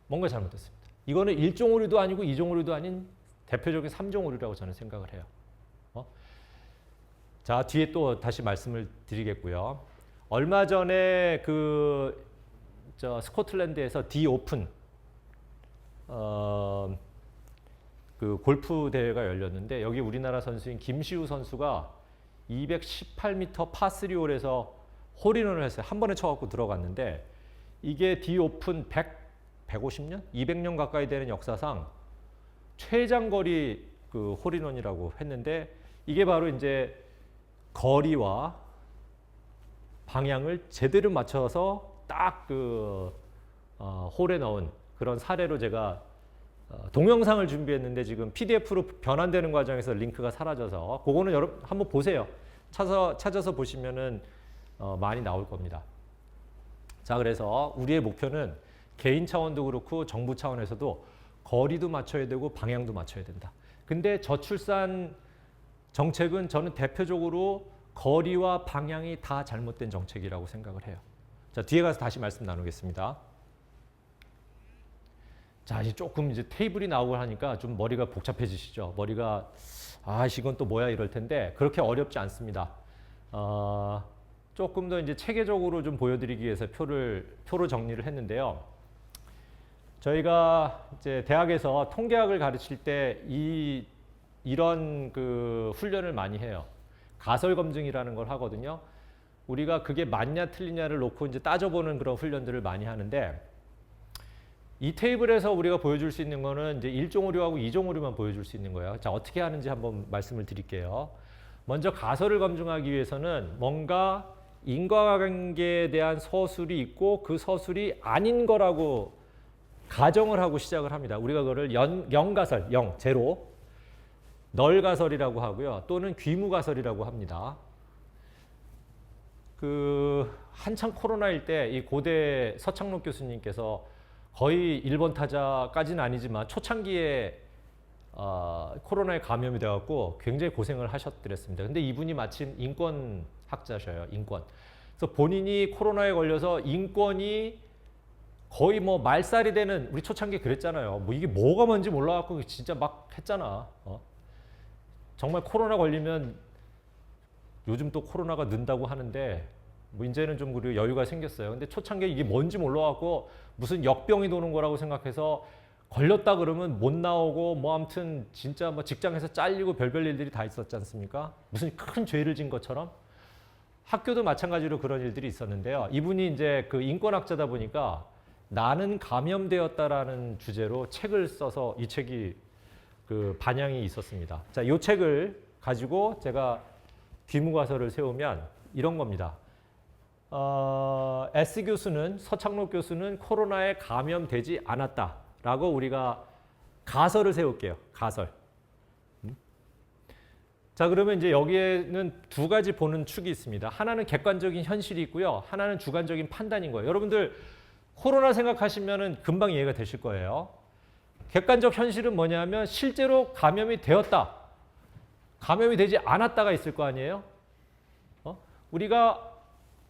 뭔가 잘못됐습니다. 이거는 1종 오류도 아니고 2종 오류도 아닌 대표적인 3종 오류라고 저는 생각을 해요. 자, 뒤에 또 다시 말씀을 드리겠고요. 얼마 전에 스코틀랜드에서 디 오픈 그 골프 대회가 열렸는데 여기 우리나라 선수인 김시우 선수가 218m 파3홀에서 홀인원을 했어요. 한 번에 쳐갖고 들어갔는데 이게 디 오픈 150년? 200년 가까이 되는 역사상 최장거리 그 홀인원이라고 했는데 이게 바로 이제 거리와 방향을 제대로 맞춰서 딱 홀에 넣은 그런 사례로 제가 동영상을 준비했는데 지금 PDF로 변환되는 과정에서 링크가 사라져서 그거는 여러분 한번 보세요. 찾아서 보시면은 많이 나올 겁니다. 자, 그래서 우리의 목표는 개인 차원도 그렇고 정부 차원에서도 거리도 맞춰야 되고 방향도 맞춰야 된다. 근데 저출산 정책은 저는 대표적으로 거리와 방향이 다 잘못된 정책이라고 생각을 해요. 자, 뒤에 가서 다시 말씀 나누겠습니다. 자, 이제 조금 테이블이 나오고 하니까 좀 머리가 복잡해지시죠. 머리가 이건 또 뭐야 이럴 텐데 그렇게 어렵지 않습니다. 조금 더 이제 체계적으로 좀 보여드리기 위해서 표로 정리를 했는데요. 저희가 이제 대학에서 통계학을 가르칠 때 이런 그 훈련을 많이 해요. 가설 검증이라는 걸 하거든요. 우리가 그게 맞냐 틀리냐를 놓고 이제 따져보는 그런 훈련들을 많이 하는데, 이 테이블에서 우리가 보여줄 수 있는 거는 이제 1종 오류하고 2종 오류만 보여줄 수 있는 거예요. 자, 어떻게 하는지 한번 말씀을 드릴게요. 먼저 가설을 검증하기 위해서는 뭔가 인과관계에 대한 서술이 있고 그 서술이 아닌 거라고 가정을 하고 시작을 합니다. 우리가 그거를 영가설, 제로, 널가설이라고 하고요. 또는 귀무가설이라고 합니다. 그 한창 코로나일 때 이 고대 서창록 교수님께서 거의 1번 타자까지는 아니지만 초창기에 코로나에 감염이 돼갖고 굉장히 고생을 하셨더랬습니다. 근데 이분이 마침 인권학자셔요. 인권. 그래서 본인이 코로나에 걸려서 인권이 거의 뭐 말살이 되는, 우리 초창기 그랬잖아요. 뭐 이게 뭐가 뭔지 몰라갖고 진짜 막 했잖아. 정말 코로나 걸리면 요즘 또 코로나가 는다고 하는데 뭐 이제는 좀 그리고 여유가 생겼어요. 근데 초창기에 이게 뭔지 몰라갖고 무슨 역병이 도는 거라고 생각해서 걸렸다 그러면 못 나오고 뭐 아무튼 진짜 뭐 직장에서 잘리고 별별 일들이 다 있었지 않습니까? 무슨 큰 죄를 진 것처럼. 학교도 마찬가지로 그런 일들이 있었는데요. 이분이 이제 그 인권학자다 보니까 나는 감염되었다라는 주제로 책을 써서 이 책이 그 반향이 있었습니다. 자, 이 책을 가지고 제가 귀무가설을 세우면 이런 겁니다. S 교수는, 서창록 교수는 코로나에 감염되지 않았다라고 우리가 가설을 세울게요. 가설. 자, 그러면 이제 여기에는 두 가지 보는 축이 있습니다. 하나는 객관적인 현실이 있고요. 하나는 주관적인 판단인 거예요. 여러분들 코로나 생각하시면은 금방 이해가 되실 거예요. 객관적 현실은 뭐냐면 실제로 감염이 되었다, 감염이 되지 않았다가 있을 거 아니에요. 우리가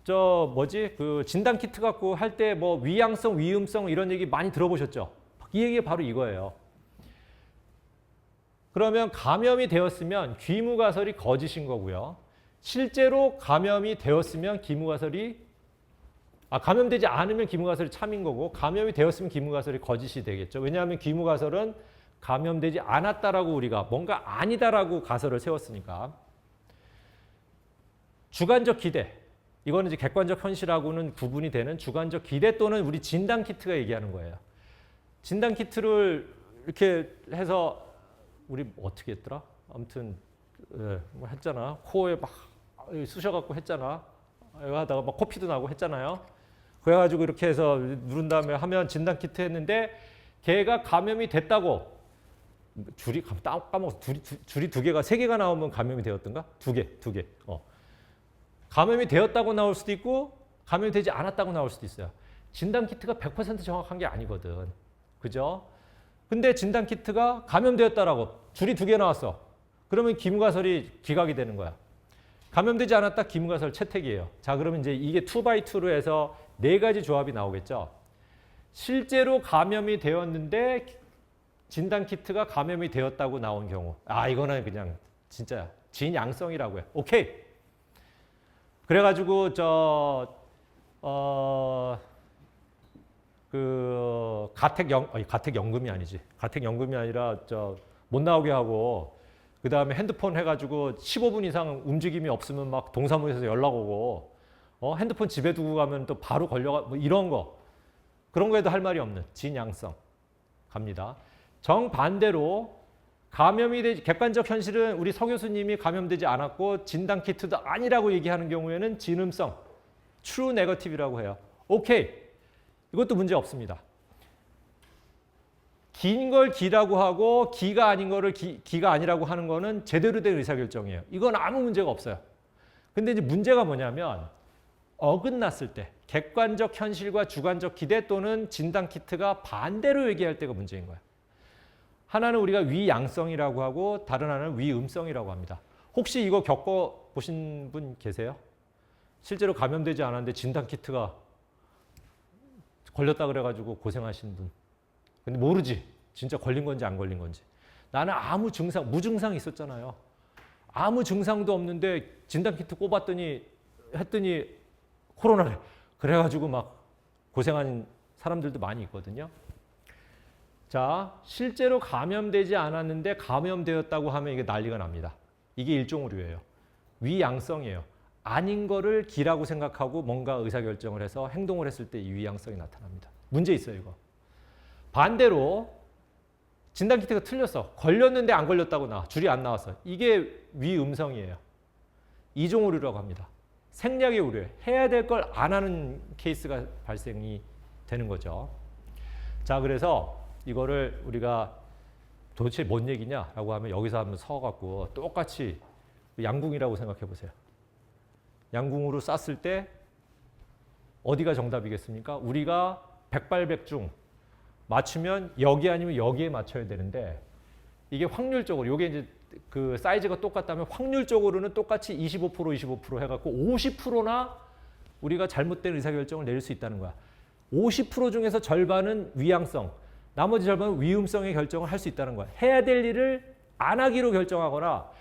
그 진단 키트 갖고 할 때 뭐 위양성, 위음성 이런 얘기 많이 들어보셨죠? 이 얘기가 바로 이거예요. 그러면 감염이 되었으면 귀무가설이 거짓인 거고요. 실제로 감염이 되었으면 감염되지 않으면 귀무가설이 참인 거고, 감염이 되었으면 귀무가설이 거짓이 되겠죠. 왜냐하면 귀무가설은 감염되지 않았다라고 우리가 뭔가 아니다라고 가설을 세웠으니까. 주관적 기대. 이거는 이제 객관적 현실하고는 구분이 되는 주관적 기대 또는 우리 진단 키트가 얘기하는 거예요. 진단 키트를 이렇게 해서 우리 어떻게 했더라? 아무튼 뭐 했잖아. 코에 막 쑤셔갖고 했잖아. 이거 하다가 막 코피도 나고 했잖아요. 그래가지고 이렇게 해서 누른 다음에 하면 진단 키트 했는데 걔가 감염이 됐다고 줄이 까먹었어. 줄이 두 개가 세 개가 나오면 감염이 되었던가? 두 개. 감염이 되었다고 나올 수도 있고 감염이 되지 않았다고 나올 수도 있어요. 진단 키트가 100% 정확한 게 아니거든. 그죠? 근데 진단 키트가 감염되었다라고 줄이 두 개 나왔어. 그러면 귀무가설이 기각이 되는 거야. 감염되지 않았다, 귀무가설 채택이에요. 자, 그러면 이제 이게 2x2로 해서 네 가지 조합이 나오겠죠. 실제로 감염이 되었는데 진단 키트가 감염이 되었다고 나온 경우. 이거는 그냥 진짜 진양성이라고 해. 오케이. 그래가지고 가택연금이 아니지. 가택연금이 아니라 못 나오게 하고 그 다음에 핸드폰 해가지고 15분 이상 움직임이 없으면 막 동사무소에서 연락 오고 핸드폰 집에 두고 가면 또 바로 걸려가 뭐 이런 거. 그런 거에도 할 말이 없는 진양성 갑니다. 정반대로 객관적 현실은 우리 서 교수님이 감염되지 않았고 진단 키트도 아니라고 얘기하는 경우에는 진음성, true negative이라고 해요. 오케이. 이것도 문제 없습니다. 긴 걸 기라고 하고 기가 아닌 거를 기가 아니라고 하는 거는 제대로 된 의사결정이에요. 이건 아무 문제가 없어요. 근데 이제 문제가 뭐냐면 어긋났을 때 객관적 현실과 주관적 기대 또는 진단 키트가 반대로 얘기할 때가 문제인 거예요. 하나는 우리가 위양성이라고 하고 다른 하나는 위음성이라고 합니다. 혹시 이거 겪어보신 분 계세요? 실제로 감염되지 않았는데 진단 키트가 걸렸다 그래가지고 고생하신 분. 근데 모르지. 진짜 걸린 건지 안 걸린 건지. 나는 아무 증상, 무증상 있었잖아요. 아무 증상도 없는데 진단 키트 꼽았더니 코로나래. 그래가지고 막 고생하는 사람들도 많이 있거든요. 자, 실제로 감염되지 않았는데 감염되었다고 하면 이게 난리가 납니다. 이게 일종 오류예요. 위양성이에요. 아닌 거를 기라고 생각하고 뭔가 의사결정을 해서 행동을 했을 때 이 위양성이 나타납니다. 문제 있어요, 이거. 반대로 진단 키트가 틀렸어. 걸렸는데 안 걸렸다고 줄이 안 나왔어. 이게 위음성이에요. 이종 오류라고 합니다. 생략의 오류예요. 해야 될 걸 안 하는 케이스가 발생이 되는 거죠. 자, 그래서 이거를 우리가 도대체 뭔 얘기냐라고 하면 여기서 한번 서갖고 똑같이 양궁이라고 생각해 보세요. 양궁으로 쐈을 때 어디가 정답이겠습니까? 우리가 백발백중 맞추면 여기 아니면 여기에 맞춰야 되는데 이게 확률적으로 이게 이제 그 사이즈가 똑같다면 확률적으로는 똑같이 25% 해갖고 50%나 우리가 잘못된 의사결정을 내릴 수 있다는 거야. 50% 중에서 절반은 위양성, 나머지 절반은 위음성의 결정을 할 수 있다는 거야. 해야 될 일을 안 하기로 결정하거나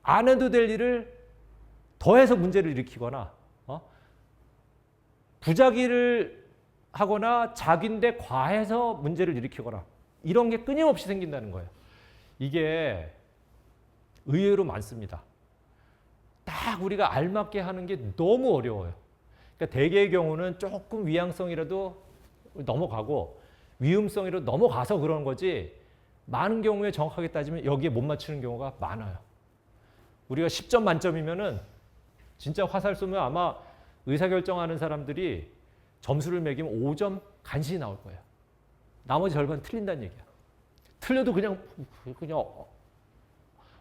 안 해도 될 일을 더해서 문제를 일으키거나 부작위를 하거나 작인데 과해서 문제를 일으키거나 이런 게 끊임없이 생긴다는 거예요. 이게 의외로 많습니다. 딱 우리가 알맞게 하는 게 너무 어려워요. 그러니까 대개의 경우는 조금 위양성이라도 넘어가고 위음성이라도 넘어가서 그런 거지 많은 경우에 정확하게 따지면 여기에 못 맞추는 경우가 많아요. 우리가 10점 만점이면은 진짜 화살 쏘면 아마 의사결정하는 사람들이 점수를 매기면 5점 간신히 나올 거예요. 나머지 절반 틀린다는 얘기야. 틀려도 그냥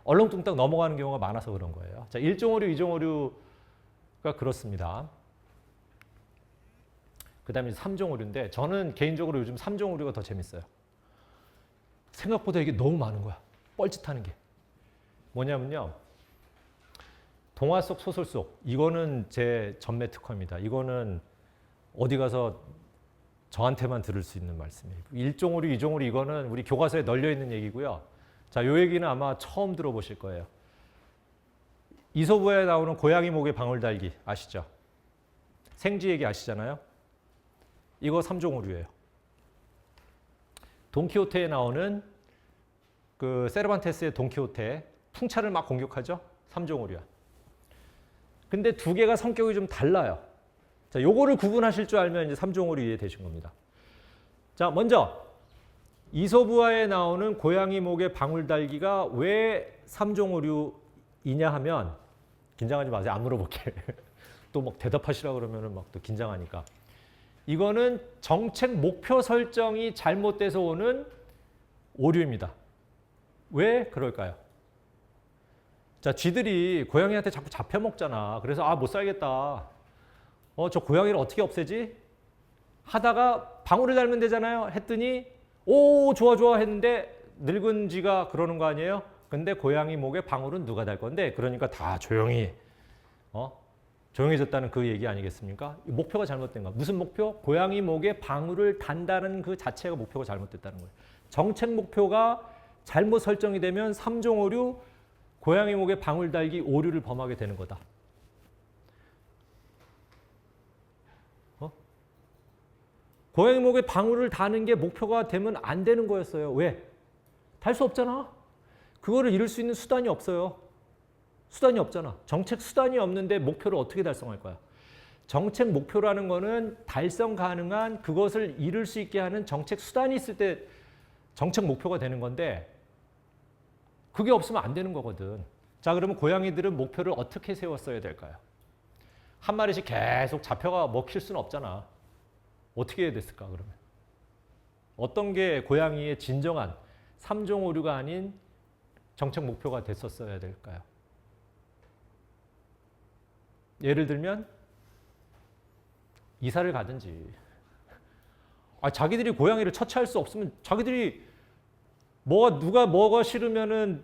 얼렁뚱땅 넘어가는 경우가 많아서 그런 거예요. 자, 1종 오류, 2종 오류가 그렇습니다. 그 다음에 3종 오류인데 저는 개인적으로 요즘 3종 오류가 더 재밌어요. 생각보다 이게 너무 많은 거야. 뻘짓하는 게. 뭐냐면요. 동화 속 소설 속 이거는 제 전매 특허입니다. 이거는 어디 가서 저한테만 들을 수 있는 말씀이에요. 1종 오류, 2종 오류 이거는 우리 교과서에 널려 있는 얘기고요. 자, 요 얘기는 아마 처음 들어보실 거예요. 이솝우화에 나오는 고양이 목에 방울 달기 아시죠? 생쥐 얘기 아시잖아요? 이거 3종 오류예요. 돈키호테에 나오는 그 세르반테스의 돈키호테 풍차를 막 공격하죠? 3종 오류야. 근데 두 개가 성격이 좀 달라요. 자, 요거를 구분하실 줄 알면 이제 3종 오류 이해되신 겁니다. 자, 먼저 이솝우화에 나오는 고양이 목에 방울 달기가 왜 3종 오류이냐 하면 긴장하지 마세요. 안 물어볼게. 또 막 대답하시라 그러면은 막 또 긴장하니까. 이거는 정책 목표 설정이 잘못돼서 오는 오류입니다. 왜 그럴까요? 자, 쥐들이 고양이한테 자꾸 잡혀먹잖아. 그래서 못 살겠다. 저 고양이를 어떻게 없애지? 하다가 방울을 달면 되잖아요. 했더니 오 좋아 했는데 늙은 쥐가 그러는 거 아니에요? 근데 고양이 목에 방울은 누가 달 건데? 그러니까 다 조용히 조용해졌다는 그 얘기 아니겠습니까? 목표가 잘못된 거야. 무슨 목표? 고양이 목에 방울을 단다는 그 자체가 목표가 잘못됐다는 거예요. 정책 목표가 잘못 설정이 되면 3종 오류, 고양이 목에 방울 달기 오류를 범하게 되는 거다. 고양이 목에 방울을 다는 게 목표가 되면 안 되는 거였어요. 왜? 달 수 없잖아. 그거를 이룰 수 있는 수단이 없어요. 수단이 없잖아. 정책 수단이 없는데 목표를 어떻게 달성할 거야? 정책 목표라는 거는 달성 가능한 그것을 이룰 수 있게 하는 정책 수단이 있을 때 정책 목표가 되는 건데 그게 없으면 안 되는 거거든. 자, 그러면 고양이들은 목표를 어떻게 세웠어야 될까요? 한 마리씩 계속 잡혀가 먹힐 수는 없잖아. 어떻게 해야 됐을까 그러면? 어떤 게 고양이의 진정한 3종 오류가 아닌 정책 목표가 됐었어야 될까요? 예를 들면 이사를 가든지 자기들이 고양이를 처치할 수 없으면 자기들이 누가 뭐가 싫으면은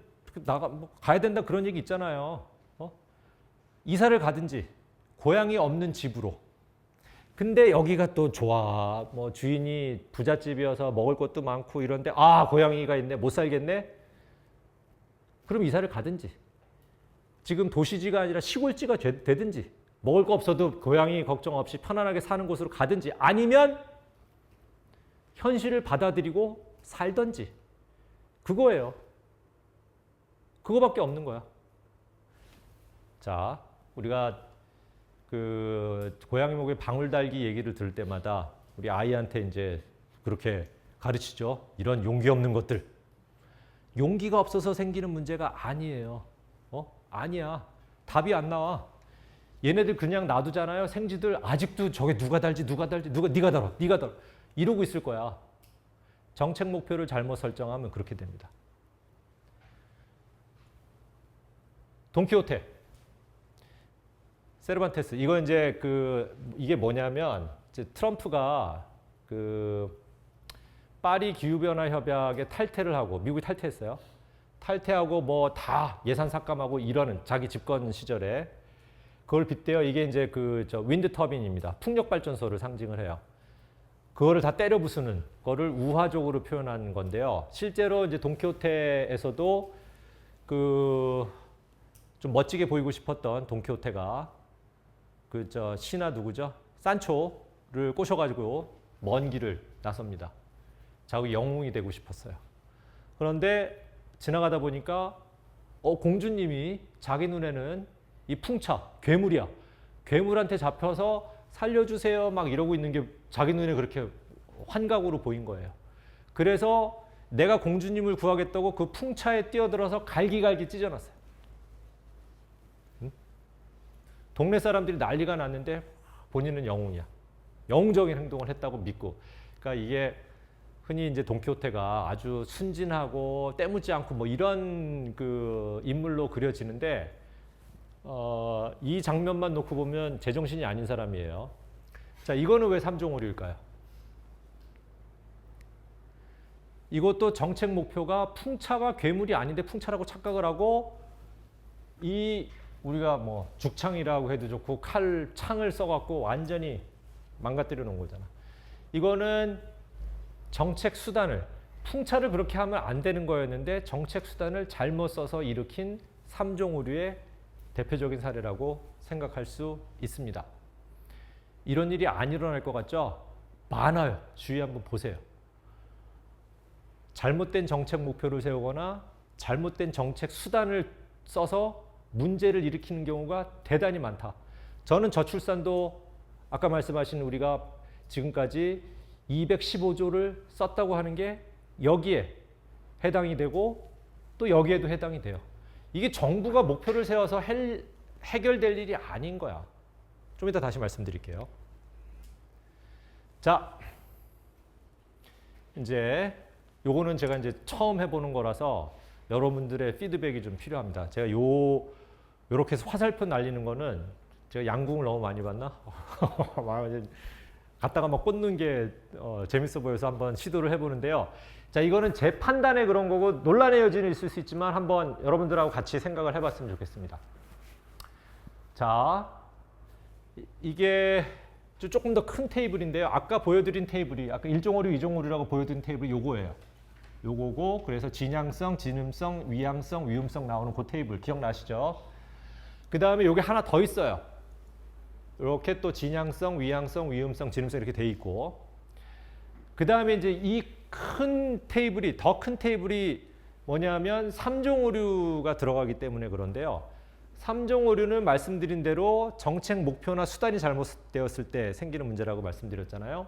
가야 된다 그런 얘기 있잖아요. 이사를 가든지 고양이 없는 집으로. 근데 여기가 또 좋아. 주인이 부잣집이어서 먹을 것도 많고 이런데 고양이가 있네. 못 살겠네. 그럼 이사를 가든지. 지금 도시지가 아니라 시골지가 되든지. 먹을 거 없어도 고양이 걱정 없이 편안하게 사는 곳으로 가든지. 아니면 현실을 받아들이고 살던지. 그거예요. 그거밖에 없는 거야. 자, 우리가 그 고양이 목에 방울 달기 얘기를 들을 때마다 우리 아이한테 이제 그렇게 가르치죠. 이런 용기 없는 것들. 용기가 없어서 생기는 문제가 아니에요. 아니야. 답이 안 나와. 얘네들 그냥 놔두잖아요. 생쥐들 아직도 저게 누가 달지 네가 달아 이러고 있을 거야. 정책 목표를 잘못 설정하면 그렇게 됩니다. 돈키호테, 세르반테스. 이거 이제 이게 뭐냐면 이제 트럼프가 파리 기후변화 협약에 탈퇴를 하고 미국이 탈퇴했어요. 탈퇴하고 뭐 다 예산 삭감하고 이러는 자기 집권 시절에 그걸 빗대어 이게 이제 윈드 터빈입니다. 풍력 발전소를 상징을 해요. 그거를 다 때려 부수는 거를 우화적으로 표현한 건데요. 실제로 이제 돈키호테에서도 좀 멋지게 보이고 싶었던 돈키호테가 신하 누구죠? 산초를 꼬셔가지고 먼 길을 나섭니다. 자기 영웅이 되고 싶었어요. 그런데 지나가다 보니까 공주님이 자기 눈에는 이 풍차, 괴물이야. 괴물한테 잡혀서 살려주세요 막 이러고 있는 게 자기 눈에 그렇게 환각으로 보인 거예요. 그래서 내가 공주님을 구하겠다고 그 풍차에 뛰어들어서 갈기갈기 찢어놨어요. 응? 동네 사람들이 난리가 났는데 본인은 영웅이야. 영웅적인 행동을 했다고 믿고. 그러니까 이게 흔히 이제 돈키호테가 아주 순진하고 때묻지 않고 뭐 이런 인물로 그려지는데 이 장면만 놓고 보면 제정신이 아닌 사람이에요. 자, 이거는 왜 삼종오류일까요? 이것도 정책 목표가 풍차가 괴물이 아닌데 풍차라고 착각을 하고 우리가 뭐 죽창이라고 해도 좋고 창을 써갖고 완전히 망가뜨려 놓은 거잖아. 이거는 정책 수단을 풍차를 그렇게 하면 안 되는 거였는데 정책 수단을 잘못 써서 일으킨 삼종오류의 대표적인 사례라고 생각할 수 있습니다. 이런 일이 안 일어날 것 같죠? 많아요. 주위 한번 보세요. 잘못된 정책 목표를 세우거나 잘못된 정책 수단을 써서 문제를 일으키는 경우가 대단히 많다. 저는 저출산도 아까 말씀하신 우리가 지금까지 215조를 썼다고 하는 게 여기에 해당이 되고 또 여기에도 해당이 돼요. 이게 정부가 목표를 세워서 해결될 일이 아닌 거야. 좀 이따 다시 말씀드릴게요. 자, 이제 요거는 제가 이제 처음 해보는 거라서 여러분들의 피드백이 좀 필요합니다. 제가 요렇게 해서 화살표 날리는 거는 제가 양궁을 너무 많이 봤나? 갔다가 막 꽂는 게 재밌어 보여서 한번 시도를 해보는데요. 자, 이거는 제 판단에 그런 거고 논란의 여지는 있을 수 있지만 한번 여러분들하고 같이 생각을 해봤으면 좋겠습니다. 자, 이게 조금 더 큰 테이블인데요. 아까 보여드린 테이블이 아까 1종오류, 2종오류라고 보여드린 테이블이 요거예요. 요거고 그래서 진양성, 진음성, 위양성, 위음성 나오는 그 테이블 기억나시죠? 그 다음에 요게 하나 더 있어요. 이렇게 또 진양성, 위양성, 위음성, 진음성 이렇게 돼 있고 그 다음에 이제 이 큰 테이블이 더 큰 테이블이 뭐냐면 3종오류가 들어가기 때문에 그런데요. 3종오류는 말씀드린 대로 정책 목표나 수단이 잘못되었을 때 생기는 문제라고 말씀드렸잖아요.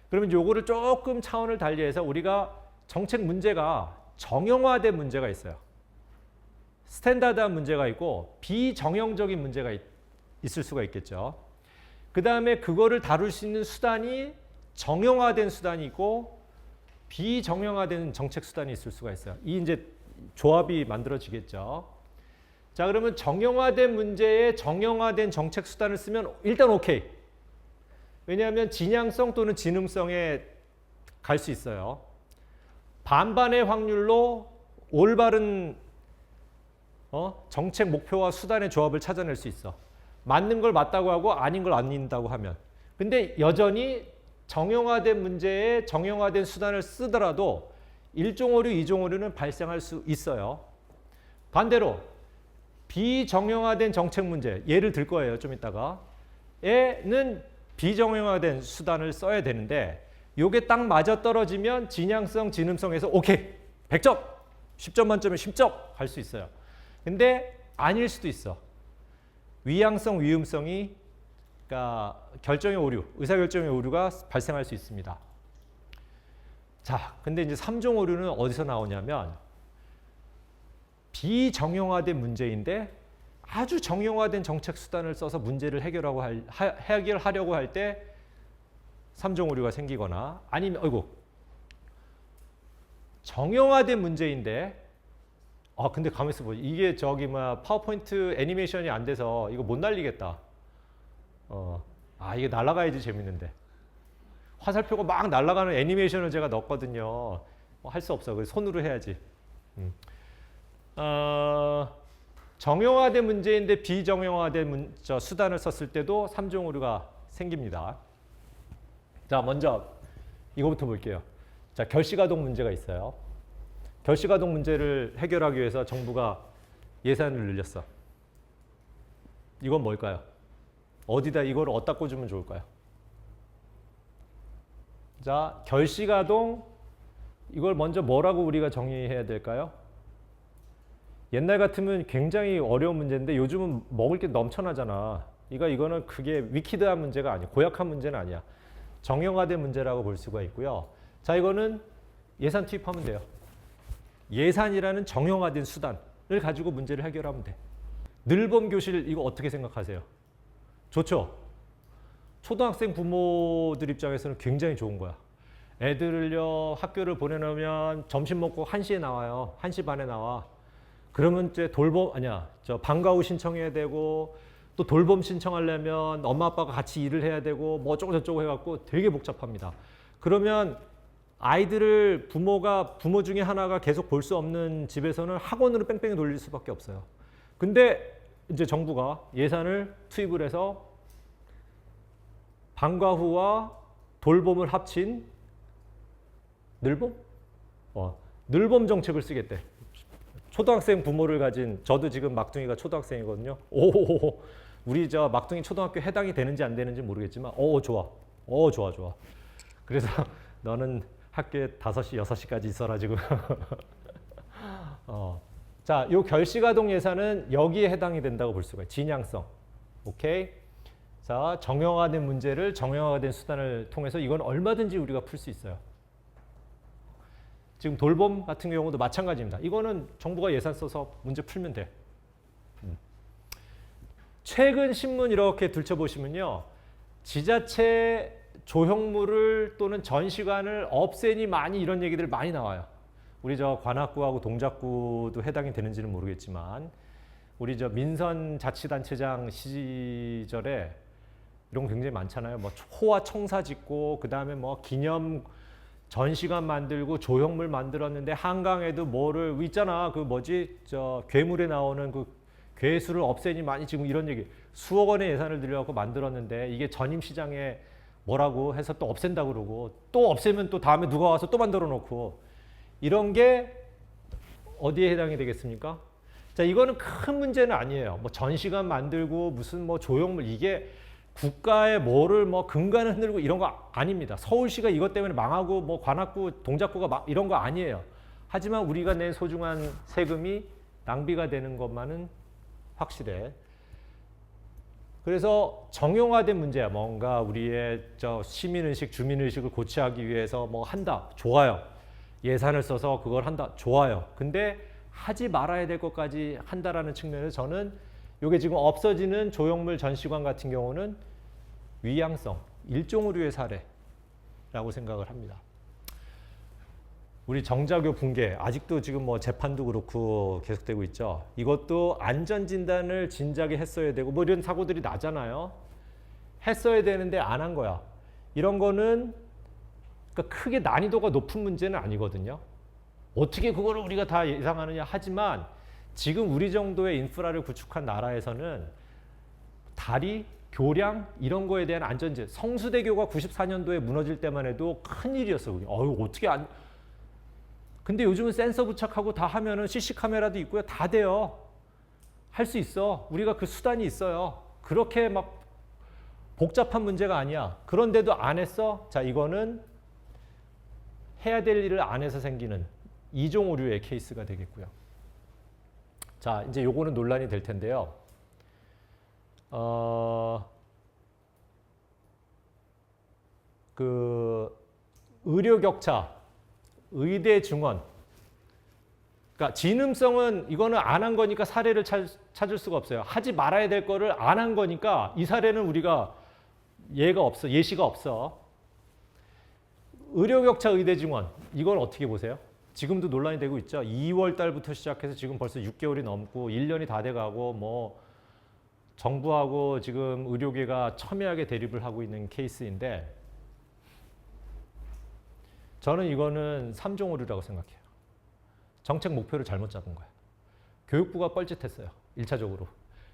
그러면 요거를 조금 차원을 달리해서 우리가 정책 문제가 정형화된 문제가 있어요. 스탠다드한 문제가 있고 비정형적인 문제가 있을 수가 있겠죠. 그 다음에 그거를 다룰 수 있는 수단이 정형화된 수단이 있고 비정형화된 정책 수단이 있을 수가 있어요. 이 이제 조합이 만들어지겠죠. 자, 그러면 정형화된 문제에 정형화된 정책 수단을 쓰면 일단 오케이. 왜냐하면 진양성 또는 진음성에 갈 수 있어요. 반반의 확률로 올바른 정책 목표와 수단의 조합을 찾아낼 수 있어. 맞는 걸 맞다고 하고 아닌 걸 아닌다고 하면. 근데 여전히 정형화된 문제에 정형화된 수단을 쓰더라도 1종오류, 2종오류는 발생할 수 있어요. 반대로 비정형화된 정책 문제, 예를 들 거예요. 좀 이따가. 에는 비정형화된 수단을 써야 되는데 요게 딱 맞아 떨어지면 진양성, 진음성에서 오케이 100점, 10점 만점에 10점 할 수 있어요. 근데 아닐 수도 있어. 위양성, 위음성이 그러니까 결정의 오류, 의사결정의 오류가 발생할 수 있습니다. 자, 근데 이제 3종 오류는 어디서 나오냐면 비정형화된 문제인데 아주 정형화된 정책 수단을 써서 문제를 해결하려고 할 때 3종 오류가 생기거나 아니면 정형화된 문제인데 근데 가만히 있어 보 이게 파워포인트 애니메이션이 안 돼서 이거 못 날리겠다. 이게 날아가야지 재밌는데. 화살표가 막 날아가는 애니메이션을 제가 넣었거든요. 할 수 없어. 그래서 손으로 해야지. 정형화된 문제인데 비정형화된 수단을 썼을 때도 3종 오류가 생깁니다. 자, 먼저 이거부터 볼게요. 자, 결시가동 문제가 있어요. 결시가동 문제를 해결하기 위해서 정부가 예산을 늘렸어. 이건 뭘까요? 어디다 이걸 어디다 꽂으면 좋을까요? 자, 결시가동 이걸 먼저 뭐라고 우리가 정의해야 될까요? 옛날 같으면 굉장히 어려운 문제인데 요즘은 먹을 게 넘쳐나잖아. 이거는 그게 위키드한 문제가 아니야. 고약한 문제는 아니야. 정형화된 문제라고 볼 수가 있고요. 자, 이거는 예산 투입하면 돼요. 예산이라는 정형화된 수단을 가지고 문제를 해결하면 돼. 늘봄 교실 이거 어떻게 생각하세요? 좋죠? 초등학생 부모들 입장에서는 굉장히 좋은 거야. 애들을요 학교를 보내놓으면 점심 먹고 1시에 나와요. 1시 반에 나와. 그러면 이제 방과 후 신청해야 되고 또 돌봄 신청하려면 엄마 아빠가 같이 일을 해야 되고 뭐 어쩌고 저쩌고 해갖고 되게 복잡합니다. 그러면 아이들을 부모 중에 하나가 계속 볼 수 없는 집에서는 학원으로 뺑뺑이 돌릴 수밖에 없어요. 근데 이제 정부가 예산을 투입을 해서 방과 후와 돌봄을 합친 늘봄? 늘봄 정책을 쓰겠대. 초등학생 부모를 가진 저도 지금 막둥이가 초등학생이거든요. 오, 우리 막둥이 초등학교 해당이 되는지 안 되는지 모르겠지만 좋아. 좋아. 그래서 너는 학교에 5시, 6시까지 있어라 지금. 자, 요 결시가동 예산은 여기에 해당이 된다고 볼 수가 있어요. 진양성. 오케이? 자, 정형화된 문제를 정형화된 수단을 통해서 이건 얼마든지 우리가 풀 수 있어요. 지금 돌봄 같은 경우도 마찬가지입니다. 이거는 정부가 예산 써서 문제 풀면 돼. 최근 신문 이렇게 들춰보시면요. 지자체 조형물을 또는 전시관을 없애니 많이 이런 얘기들 많이 나와요. 우리 관악구하고 동작구도 해당이 되는지는 모르겠지만 우리 민선자치단체장 시절에 이런 거 굉장히 많잖아요. 뭐 호화 청사 짓고 그다음에 뭐 기념 전시관 만들고 조형물 만들었는데 한강에도 있잖아. 괴물에 나오는 그 괴수를 없애니 많이 지금 이런 얘기. 수억 원의 예산을 들여갖고 만들었는데 이게 전임시장에 뭐라고 해서 또 없앤다 그러고 또 없애면 또 다음에 누가 와서 또 만들어 놓고 이런 게 어디에 해당이 되겠습니까? 자, 이거는 큰 문제는 아니에요. 뭐 전시관 만들고 무슨 조형물 이게 국가의 근간을 흔들고 이런 거 아닙니다. 서울시가 이것 때문에 망하고 관악구, 동작구가 이런 거 아니에요. 하지만 우리가 낸 소중한 세금이 낭비가 되는 것만은 확실해. 그래서 정형화된 문제야. 뭔가 우리의 시민의식, 주민의식을 고취하기 위해서 한다. 좋아요. 예산을 써서 그걸 한다. 좋아요. 근데 하지 말아야 될 것까지 한다라는 측면에서 저는 이게 지금 없어지는 조형물 전시관 같은 경우는 위양성, 일종 오류의 사례라고 생각을 합니다. 우리 정자교 붕괴 아직도 지금 재판도 그렇고 계속되고 있죠. 이것도 안전진단을 진작에 했어야 되고 이런 사고들이 나잖아요. 했어야 되는데 안 한 거야. 이런 거는 그러니까 크게 난이도가 높은 문제는 아니거든요. 어떻게 그거를 우리가 다 예상하느냐 하지만 지금 우리 정도의 인프라를 구축한 나라에서는 다리, 교량 이런 거에 대한 안전제. 성수대교가 94년도에 무너질 때만 해도 큰일이었어. 어떻게 근데 요즘은 센서 부착하고 다 하면은 CC 카메라도 있고요. 다 돼요. 할 수 있어. 우리가 그 수단이 있어요. 그렇게 복잡한 문제가 아니야. 그런데도 안 했어? 자, 이거는 해야 될 일을 안 해서 생기는 이종 오류의 케이스가 되겠고요. 자, 이제 요거는 논란이 될 텐데요. 그 의료 격차, 의대 증원. 그러니까 진음성은 이거는 안 한 거니까 사례를 찾을 수가 없어요. 하지 말아야 될 거를 안 한 거니까 이 사례는 우리가 예시가 없어. 의료 격차 의대 증원. 이건 어떻게 보세요? 지금도 논란이 되고 있죠. 2월 달부터 시작해서 지금 벌써 6개월이 넘고 1년이 다 돼가고 뭐 정부하고 지금 의료계가 첨예하게 대립을 하고 있는 케이스인데 저는 이거는 3종 오류라고 생각해요. 정책 목표를 잘못 잡은 거야. 교육부가 뻘짓했어요. 1차적으로.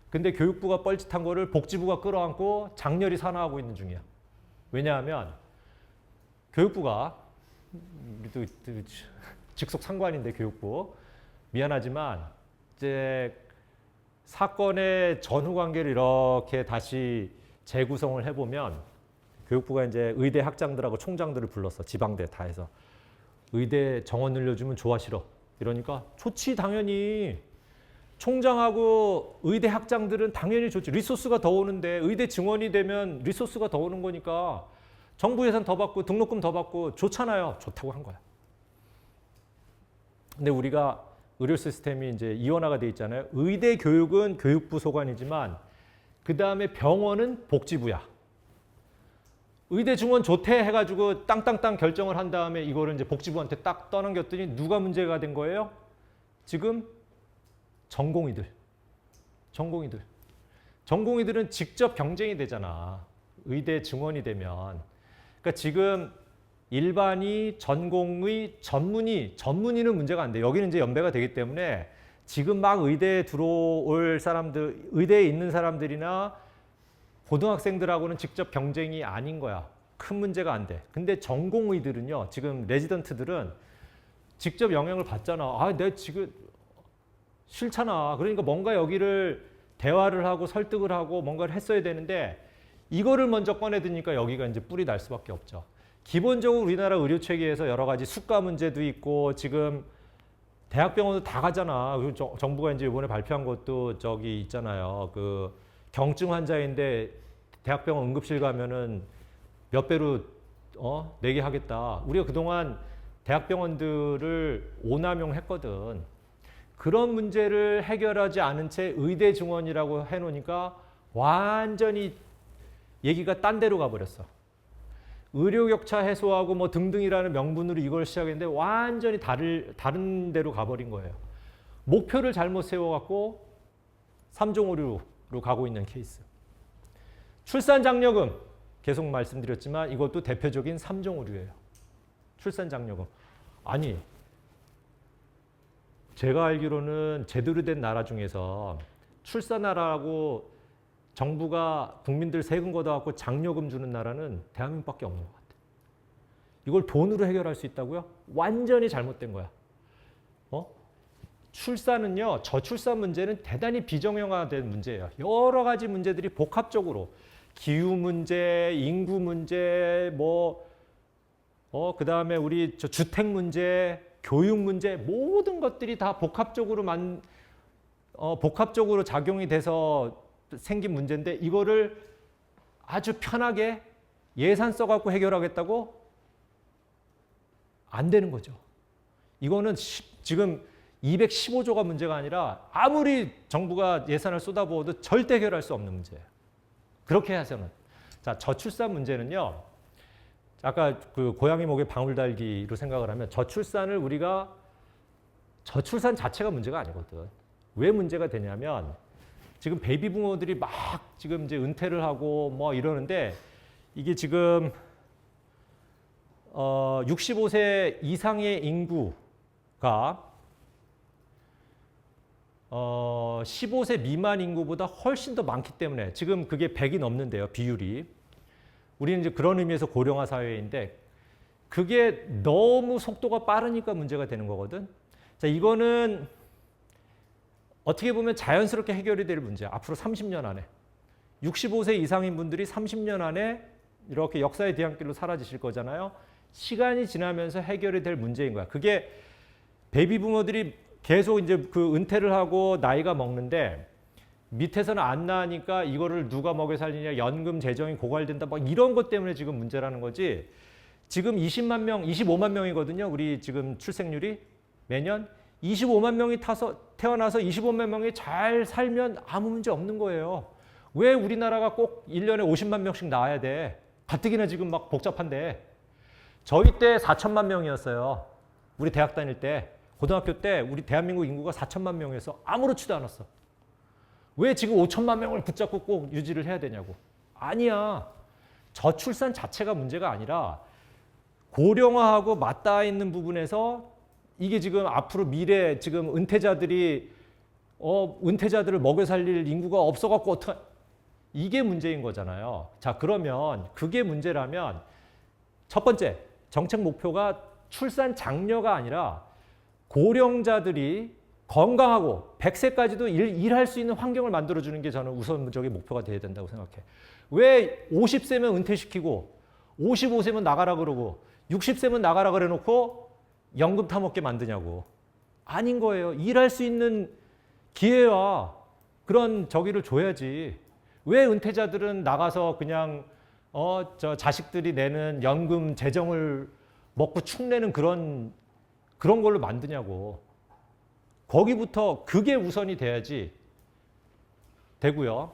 근데 교육부가 뻘짓한 거를 복지부가 끌어안고 장렬히 산화하고 있는 중이야. 왜냐하면 교육부가 우리도 직속 상관인데 교육부 미안하지만 이제 사건의 전후 관계를 이렇게 다시 재구성을 해보면 교육부가 이제 의대 학장들하고 총장들을 불렀어. 지방대 다 해서 의대 정원 늘려주면 좋아 싫어. 이러니까 좋지 당연히. 총장하고 의대 학장들은 당연히 좋지. 리소스가 더 오는데 의대 증원이 되면 리소스가 더 오는 거니까 정부 예산 더 받고 등록금 더 받고 좋잖아요. 좋다고 한 거야. 근데 우리가 의료 시스템이 이제 이원화가 돼 있잖아요. 의대 교육은 교육부 소관이지만 그 다음에 병원은 복지부야. 의대 증원 좋대 해가지고 땅땅땅 결정을 한 다음에 이거를 이제 복지부한테 딱 떠넘겼더니 누가 문제가 된 거예요? 지금 전공의들. 전공의들은 직접 경쟁이 되잖아. 의대 증원이 되면. 그러니까 지금 일반이, 전공의, 전문의는 문제가 안 돼. 여기는 이제 연배가 되기 때문에 지금 막 의대에 들어올 사람들, 의대에 있는 사람들이나 고등학생들하고는 직접 경쟁이 아닌 거야. 큰 문제가 안 돼. 근데 전공의들은요, 지금 레지던트들은 직접 영향을 받잖아. 아, 내가 지금 싫잖아. 그러니까 뭔가 여기를 대화를 하고 설득을 하고 뭔가를 했어야 되는데 이거를 먼저 꺼내드니까 여기가 이제 뿔이 날 수밖에 없죠. 기본적으로 우리나라 의료 체계에서 여러 가지 수가 문제도 있고 지금 대학병원도 다 가잖아. 그리고 정부가 이제 이번에 발표한 것도 저기 있잖아요. 그 경증 환자인데 대학병원 응급실 가면은 몇 배로 내게 하겠다. 우리가 그동안 대학병원들을 오남용했거든. 그런 문제를 해결하지 않은 채 의대 증원이라고 해놓으니까 완전히 얘기가 딴 데로 가버렸어. 의료 격차 해소하고 뭐 등등이라는 명분으로 이걸 시작했는데 완전히 다른 데로 가버린 거예요. 목표를 잘못 세워갖고 3종 오류로 가고 있는 케이스. 출산 장려금 계속 말씀드렸지만 이것도 대표적인 3종 오류예요. 출산 장려금. 아니 제가 알기로는 제대로 된 나라 중에서 출산하라고 정부가 국민들 세금 걷어갖고 장려금 주는 나라는 대한민국밖에 없는 것 같아요. 이걸 돈으로 해결할 수 있다고요? 완전히 잘못된 거야. 출산은요, 저출산 문제는 대단히 비정형화된 문제예요. 여러 가지 문제들이 복합적으로 기후 문제, 인구 문제, 그 다음에 우리 주택 문제, 교육 문제 모든 것들이 다 복합적으로 작용이 돼서 생긴 문제인데 이거를 아주 편하게 예산 써갖고 해결하겠다고 안 되는 거죠. 이거는 지금 215조가 문제가 아니라 아무리 정부가 예산을 쏟아부어도 절대 해결할 수 없는 문제예요. 그렇게 해서는. 자, 저출산 문제는요. 아까 그 고양이 목에 방울 달기로 생각을 하면 저출산 자체가 문제가 아니거든. 왜 문제가 되냐면 지금 베이비 부모들이 막 지금 이제 은퇴를 하고 뭐 이러는데 이게 지금 65세 이상의 인구가 15세 미만 인구보다 훨씬 더 많기 때문에 지금 그게 100이 넘는데요, 비율이. 우리는 이제 그런 의미에서 고령화 사회인데 그게 너무 속도가 빠르니까 문제가 되는 거거든. 자, 이거는 어떻게 보면 자연스럽게 해결이 될 문제야. 앞으로 30년 안에. 65세 이상인 분들이 30년 안에 이렇게 역사의 뒤안길로 사라지실 거잖아요. 시간이 지나면서 해결이 될 문제인 거야. 그게 베이비 부모들이 계속 이제 그 은퇴를 하고 나이가 먹는데 밑에서는 안 나으니까 이거를 누가 먹여 살리냐, 연금 재정이 고갈된다, 막 이런 것 때문에 지금 문제라는 거지. 지금 20만 명, 25만 명이거든요. 우리 지금 출생률이 매년 25만 명이 태어나서 25만 명이 잘 살면 아무 문제 없는 거예요. 왜 우리나라가 꼭 1년에 50만 명씩 낳아야 돼? 가뜩이나 지금 막 복잡한데. 저희 때 4천만 명이었어요. 우리 대학 다닐 때. 고등학교 때 우리 대한민국 인구가 4천만 명이어서 아무렇지도 않았어. 왜 지금 5천만 명을 붙잡고 꼭 유지를 해야 되냐고. 아니야. 저출산 자체가 문제가 아니라 고령화하고 맞닿아 있는 부분에서 이게 지금 앞으로 미래 지금 은퇴자들을 먹여 살릴 인구가 없어갖고 어떡하 이게 문제인 거잖아요. 자, 그러면 그게 문제라면 첫 번째 정책 목표가 출산 장려가 아니라 고령자들이 건강하고 100세까지도 일할 수 있는 환경을 만들어주는 게 저는 우선적인 목표가 돼야 된다고 생각해. 왜 50세면 은퇴시키고 55세면 나가라 그러고 60세면 나가라 그래 놓고 연금 타먹게 만드냐고. 아닌 거예요. 일할 수 있는 기회와 그런 저기를 줘야지. 왜 은퇴자들은 나가서 그냥 저 자식들이 내는 연금 재정을 먹고 축내는 그런 걸로 만드냐고. 거기부터 그게 우선이 돼야지 되고요.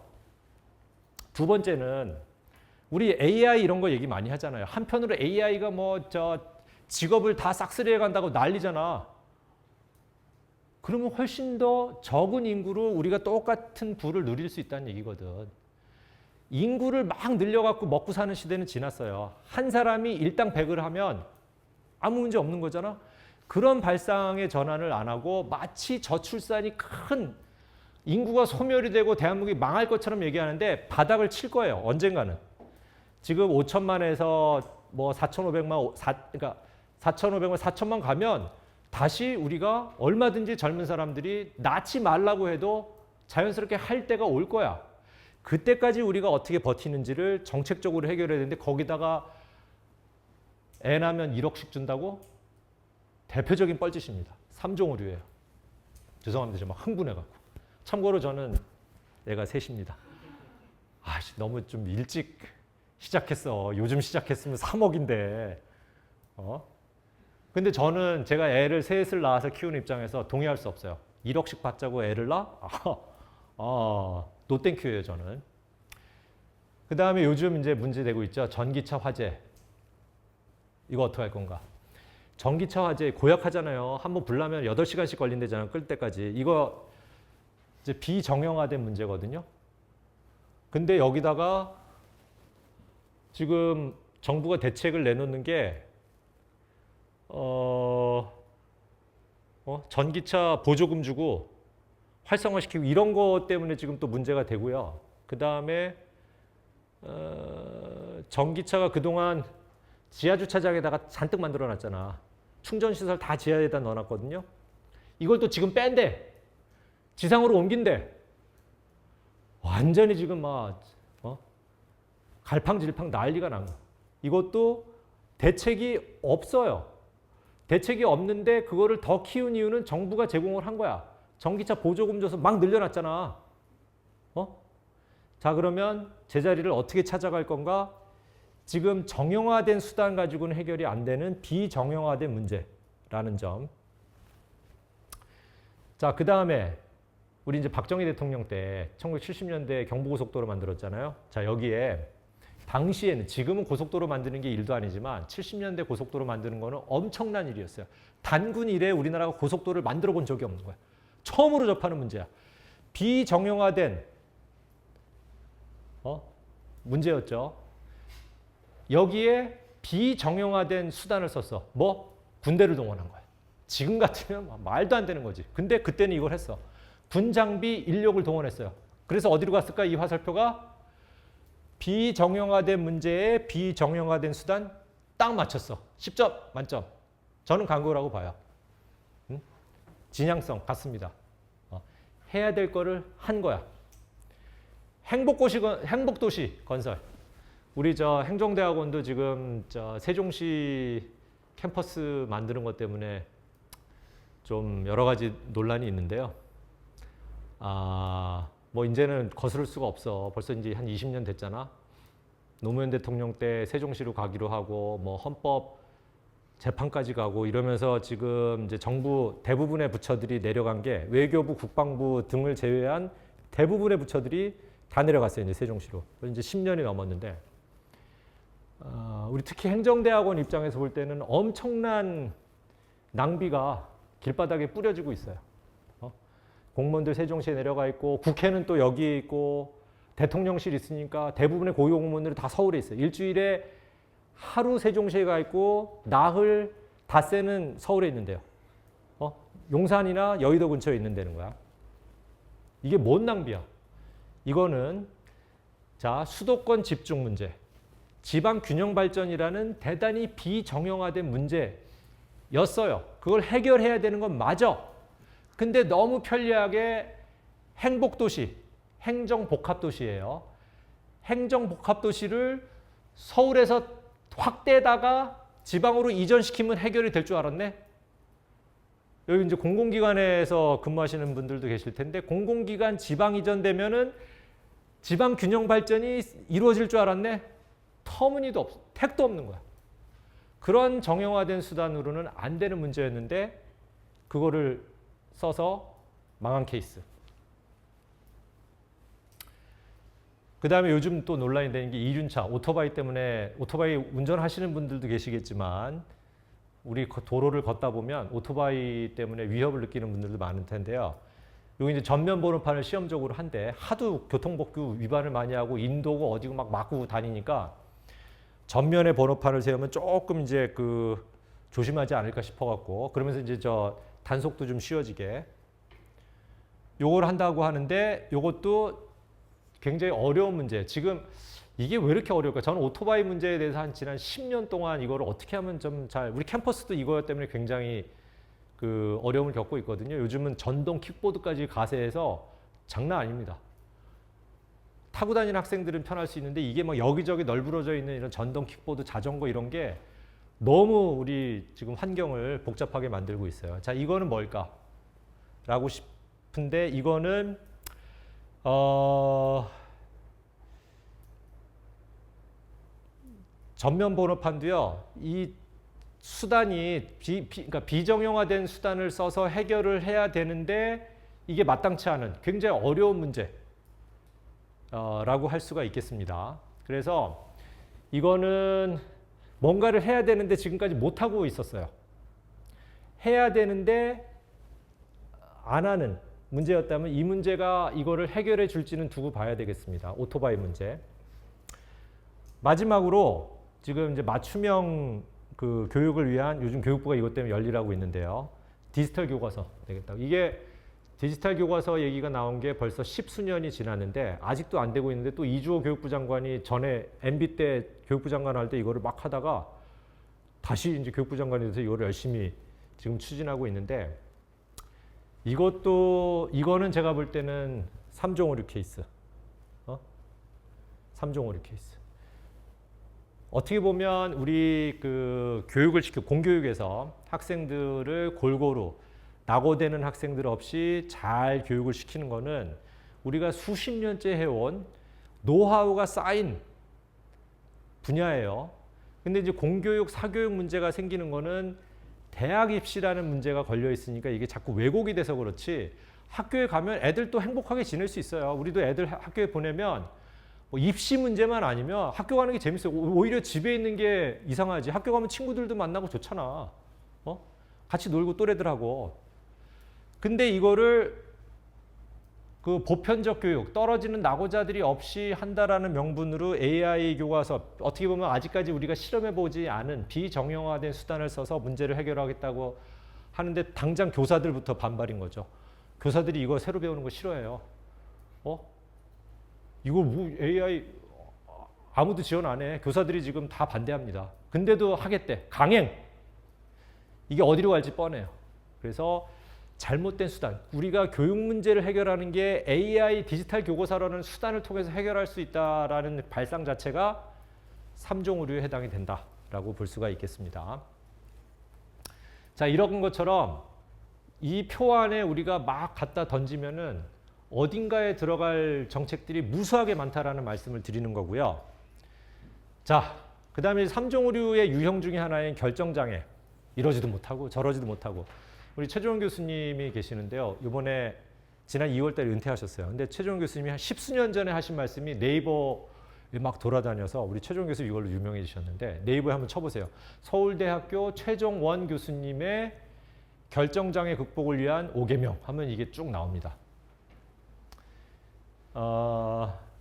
두 번째는 우리 AI 이런 거 얘기 많이 하잖아요. 한편으로 AI가 직업을 다 싹쓸이해 간다고 난리잖아. 그러면 훨씬 더 적은 인구로 우리가 똑같은 부를 누릴 수 있다는 얘기거든. 인구를 막 늘려갖고 먹고 사는 시대는 지났어요. 한 사람이 일당 100을 하면 아무 문제 없는 거잖아. 그런 발상의 전환을 안 하고 마치 저출산이 큰 인구가 소멸이 되고 대한민국이 망할 것처럼 얘기하는데 바닥을 칠 거예요. 언젠가는. 지금 5천만에서 4,500만, 그러니까 4,500만, 4천만 가면 다시 우리가 얼마든지 젊은 사람들이 낳지 말라고 해도 자연스럽게 할 때가 올 거야. 그때까지 우리가 어떻게 버티는지를 정책적으로 해결해야 되는데 거기다가 애 낳으면 1억씩 준다고? 대표적인 뻘짓입니다. 3종 오류예요. 죄송합니다. 제가 막 흥분해갖고. 참고로 저는 애가 셋입니다. 너무 좀 일찍 시작했어. 요즘 시작했으면 3억인데. 근데 저는 제가 애를 셋을 낳아서 키우는 입장에서 동의할 수 없어요. 1억씩 받자고 애를 낳아? 노 땡큐예요, 저는. 그 다음에 요즘 이제 문제되고 있죠. 전기차 화재. 이거 어떻게 할 건가? 전기차 화재 고약하잖아요. 한번 불나면 8시간씩 걸린대잖아요. 끌 때까지. 이거 이제 비정형화된 문제거든요. 근데 여기다가 지금 정부가 대책을 내놓는 게 전기차 보조금 주고 활성화시키고 이런 것 때문에 지금 또 문제가 되고요. 그 다음에 전기차가 그동안 지하주차장에다가 잔뜩 만들어놨잖아. 충전시설 다 지하에다 넣어놨거든요. 이걸 또 지금 뺀대. 지상으로 옮긴대. 완전히 지금 갈팡질팡 난리가 난 거야. 이것도 대책이 없어요. 대책이 없는데 그거를 더 키운 이유는 정부가 제공을 한 거야. 전기차 보조금 줘서 막 늘려놨잖아. 자, 그러면 제자리를 어떻게 찾아갈 건가? 지금 정형화된 수단 가지고는 해결이 안 되는 비정형화된 문제라는 점. 자, 그 다음에 우리 이제 박정희 대통령 때 1970년대 경부고속도로 만들었잖아요. 자, 여기에 당시에는 지금은 고속도로 만드는 게 일도 아니지만 70년대 고속도로 만드는 거는 엄청난 일이었어요. 단군 이래 우리나라가 고속도로를 만들어 본 적이 없는 거야. 처음으로 접하는 문제야. 비정형화된 문제였죠. 여기에 비정형화된 수단을 썼어. 군대를 동원한 거야. 지금 같으면 말도 안 되는 거지. 근데 그때는 이걸 했어. 군 장비 인력을 동원했어요. 그래서 어디로 갔을까? 이 화살표가 비정형화된 문제에 비정형화된 수단 딱 맞췄어. 10점 만점. 저는 간 거라고 봐요. 진양성 같습니다. 해야 될 거를 한 거야. 행복도시 건설. 우리 저 행정대학원도 지금 저 세종시 캠퍼스 만드는 것 때문에 좀 여러 가지 논란이 있는데요. 뭐 이제는 거스를 수가 없어. 벌써 이제 한 20년 됐잖아. 노무현 대통령 때 세종시로 가기로 하고 뭐 헌법 재판까지 가고 이러면서 지금 이제 정부 대부분의 부처들이 내려간 게 외교부, 국방부 등을 제외한 대부분의 부처들이 다 내려갔어요. 이제 세종시로. 이제 10년이 넘었는데 우리 특히 행정대학원 입장에서 볼 때는 엄청난 낭비가 길바닥에 뿌려지고 있어요. 공무원들 세종시에 내려가 있고 국회는 또 여기에 있고 대통령실 있으니까 대부분의 고위 공무원들이 다 서울에 있어요. 일주일에 하루 세종시에 가 있고 나흘 닷새는 서울에 있는데요. 용산이나 여의도 근처에 있는다는 거야. 이게 뭔 낭비야? 이거는 자 수도권 집중 문제, 지방 균형 발전이라는 대단히 비정형화된 문제였어요. 그걸 해결해야 되는 건 맞아. 근데 너무 편리하게 행복도시, 행정복합도시예요. 행정복합도시를 서울에서 확대다가 지방으로 이전시키면 해결이 될 줄 알았네. 여기 이제 공공기관에서 근무하시는 분들도 계실 텐데 공공기관 지방 이전되면은 지방 균형 발전이 이루어질 줄 알았네. 터무니도 없어. 택도 없는 거야. 그런 정형화된 수단으로는 안 되는 문제였는데 그거를 써서 망한 케이스. 그 다음에 요즘 또 논란이 되는 게 이륜차, 오토바이 때문에 오토바이 운전하시는 분들도 계시겠지만 우리 도로를 걷다 보면 오토바이 때문에 위협을 느끼는 분들도 많을 텐데요. 여기 이제 전면 번호판을 시험적으로 한대 하도 교통법규 위반을 많이 하고 인도고 어디고 막 막고 다니니까 전면에 번호판을 세우면 조금 이제 그 조심하지 않을까 싶어갖고 그러면서 이제 저 단속도 좀 쉬워지게 요걸 한다고 하는데 요것도 굉장히 어려운 문제. 지금 이게 왜 이렇게 어려울까? 저는 오토바이 문제에 대해서 한 지난 10년 동안 이걸 어떻게 하면 좀 잘 우리 캠퍼스도 이거 때문에 굉장히 그 어려움을 겪고 있거든요. 요즘은 전동 킥보드까지 가세해서 장난 아닙니다. 타고 다니는 학생들은 편할 수 있는데 이게 막 여기저기 널브러져 있는 이런 전동 킥보드, 자전거 이런 게 너무 우리 지금 환경을 복잡하게 만들고 있어요. 자, 이거는 뭘까? 라고 싶은데 이거는 전면 번호판도요. 이 수단이 그러니까 비정형화된 수단을 써서 해결을 해야 되는데 이게 마땅치 않은 굉장히 어려운 문제 라고 할 수가 있겠습니다. 그래서 이거는 뭔가를 해야 되는데 지금까지 못하고 있었어요. 해야 되는데 안 하는 문제였다면 이 문제가 이거를 해결해 줄지는 두고 봐야 되겠습니다. 오토바이 문제. 마지막으로 지금 이제 맞춤형 그 교육을 위한 요즘 교육부가 이것 때문에 열일하고 있는데요. 디지털 교과서 되겠다. 이게 디지털 교과서 얘기가 나온 게 벌써 10수년이 지났는데 아직도 안 되고 있는데 또 이주호 교육부 장관이 전에 MB 때 교육부 장관 할 때 이거를 막 하다가 다시 이제 교육부 장관이 돼서 이거를 열심히 지금 추진하고 있는데 이거는 제가 볼 때는 3종 오류 케이스. 3종 오류 케이스. 어떻게 보면 우리 그 교육을 공교육에서 학생들을 골고루 낙오되는 학생들 없이 잘 교육을 시키는 거는 우리가 수십 년째 해온 노하우가 쌓인 분야예요. 근데 이제 공교육, 사교육 문제가 생기는 거는 대학 입시라는 문제가 걸려 있으니까 이게 자꾸 왜곡이 돼서 그렇지 학교에 가면 애들 또 행복하게 지낼 수 있어요. 우리도 애들 학교에 보내면 뭐 입시 문제만 아니면 학교 가는 게 재밌어요. 오히려 집에 있는 게 이상하지. 학교 가면 친구들도 만나고 좋잖아. 같이 놀고 또래들하고. 근데 이거를 그 보편적 교육, 떨어지는 낙오자들이 없이 한다라는 명분으로 AI 교과서, 어떻게 보면 아직까지 우리가 실험해보지 않은 비정형화된 수단을 써서 문제를 해결하겠다고 하는데 당장 교사들부터 반발인 거죠. 교사들이 이거 새로 배우는 거 싫어해요. 이거 뭐 AI 아무도 지원 안 해. 교사들이 지금 다 반대합니다. 근데도 하겠대. 강행. 이게 어디로 갈지 뻔해요. 그래서 잘못된 수단. 우리가 교육 문제를 해결하는 게 AI 디지털 교과서라는 수단을 통해서 해결할 수 있다라는 발상 자체가 3종 오류에 해당이 된다라고 볼 수가 있겠습니다. 자, 이런 것처럼 이 표 안에 우리가 막 갖다 던지면은 어딘가에 들어갈 정책들이 무수하게 많다라는 말씀을 드리는 거고요. 자, 그 다음에 3종 오류의 유형 중에 하나인 결정장애. 이러지도 못하고 저러지도 못하고. 우리 최종원 교수님이 계시는데요. 이번에 지난 2월 달에 은퇴하셨어요. 근데 최종원 교수님이 한 10수년 전에 하신 말씀이 네이버에 막 돌아다녀서 우리 최종원 교수님 이걸로 유명해지셨는데 네이버에 한번 쳐보세요. 서울대학교 최종원 교수님의 결정장애 극복을 위한 5계명 하면 이게 쭉 나옵니다.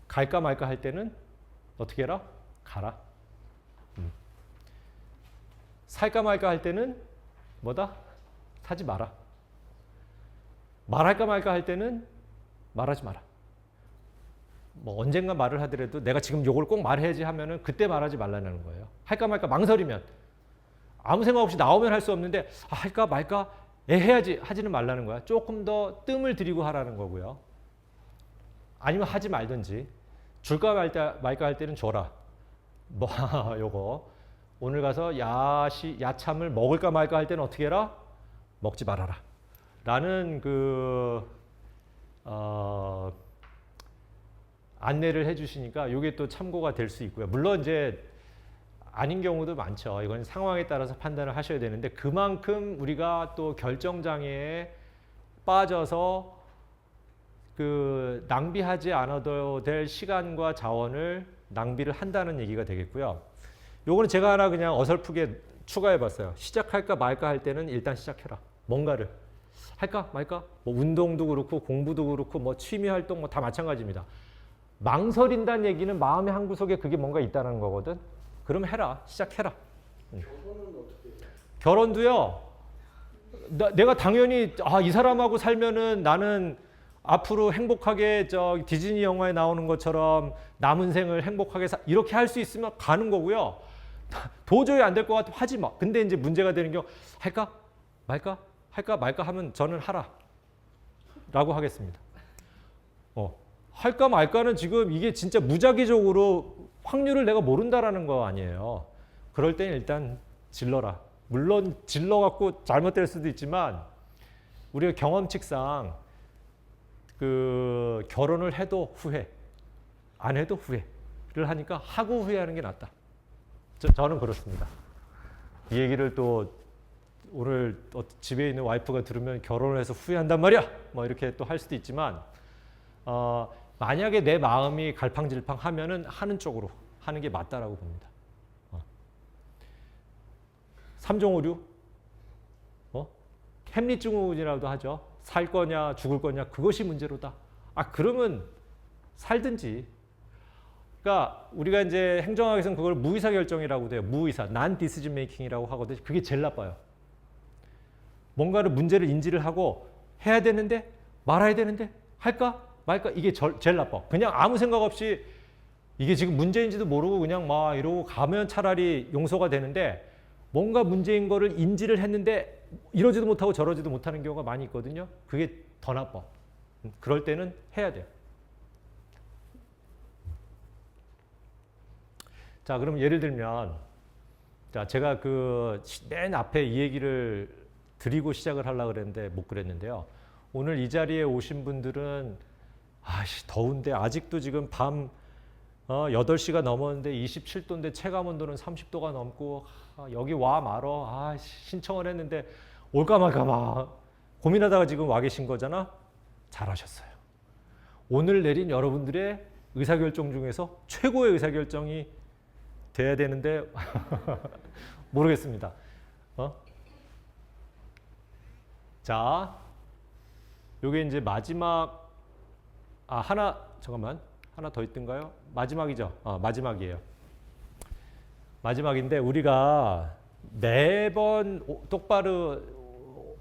갈까 말까 할 때는 어떻게 해라? 가라. 살까 말까 할 때는 뭐다? 사지 마라. 말할까 말까 할 때는 말하지 마라. 뭐 언젠가 말을 하더라도 내가 지금 요걸 꼭 말해야지 하면은 그때 말하지 말라는 거예요. 할까 말까 망설이면 아무 생각 없이 나오면 할 수 없는데 할까 말까 해야지 하지는 말라는 거야. 조금 더 뜸을 들이고 하라는 거고요. 아니면 하지 말든지 줄까 말까 할 때는 줘라. 뭐 요거 오늘 가서 야참을 먹을까 말까 할 때는 어떻게 해라? 먹지 말아라. 라는 안내를 해주시니까 이게 또 참고가 될 수 있고요. 물론 이제 아닌 경우도 많죠. 이건 상황에 따라서 판단을 하셔야 되는데 그만큼 우리가 또 결정장애에 빠져서 낭비하지 않아도 될 시간과 자원을 낭비를 한다는 얘기가 되겠고요. 요거는 제가 하나 그냥 어설프게 추가해 봤어요. 시작할까 말까 할 때는 일단 시작해라. 뭔가를 할까 말까? 뭐 운동도 그렇고 공부도 그렇고 뭐 취미 활동 뭐 다 마찬가지입니다. 망설인다는 얘기는 마음의 한 구석에 그게 뭔가 있다는 거거든. 그럼 해라. 시작해라. 결혼은 어떻게 해요? 결혼도요. 내가 당연히 이 사람하고 살면은 나는 앞으로 행복하게 디즈니 영화에 나오는 것처럼 남은 생을 행복하게 이렇게 할 수 있으면 가는 거고요. 도저히 안 될 것 같으면 하지 마. 근데 이제 문제가 되는 경우 할까 말까 할까 말까 하면 저는 하라 라고 하겠습니다. 할까 말까는 지금 이게 진짜 무작위적으로 확률을 내가 모른다라는 거 아니에요. 그럴 땐 일단 질러라. 물론 질러갖고 잘못될 수도 있지만 우리가 경험칙상 결혼을 해도 후회, 안 해도 후회를 하니까 하고 후회하는 게 낫다. 저는 그렇습니다. 이 얘기를 또 오늘 집에 있는 와이프가 들으면 결혼을 해서 후회한단 말이야. 뭐 이렇게 또 할 수도 있지만 만약에 내 마음이 갈팡질팡하면은 하는 쪽으로 하는 게 맞다라고 봅니다. 3종 오류, 햄릿증후군이라고도 하죠. 살 거냐 죽을 거냐 그것이 문제로다. 그러면 살든지. 그러니까 우리가 이제 행정학에서는 그걸 무의사 결정이라고 해요. 무의사, non decision making이라고 하거든요. 그게 제일 나빠요. 뭔가를 문제를 인지를 하고 해야 되는데 말아야 되는데 할까 말까 이게 제일 나빠. 그냥 아무 생각 없이 이게 지금 문제인지도 모르고 그냥 막 이러고 가면 차라리 용서가 되는데 뭔가 문제인 거를 인지를 했는데 이러지도 못하고 저러지도 못하는 경우가 많이 있거든요. 그게 더 나빠. 그럴 때는 해야 돼요. 자, 그럼 예를 들면 자, 제가 맨 앞에 이 얘기를 드리고 시작을 하려고 그랬는데 못 그랬는데요. 오늘 이 자리에 오신 분들은 더운데 아직도 지금 밤 8시가 넘었는데 27도인데 체감 온도는 30도가 넘고 여기 와 말어. 신청을 했는데 올까 말까 막 고민하다가 지금 와 계신 거잖아. 잘하셨어요. 오늘 내린 여러분들의 의사결정 중에서 최고의 의사결정이 돼야 되는데 모르겠습니다. 자, 요게 이제 마지막 잠깐만. 하나 더 있던가요? 마지막이죠. 마지막이에요. 마지막인데 우리가 매번 똑바로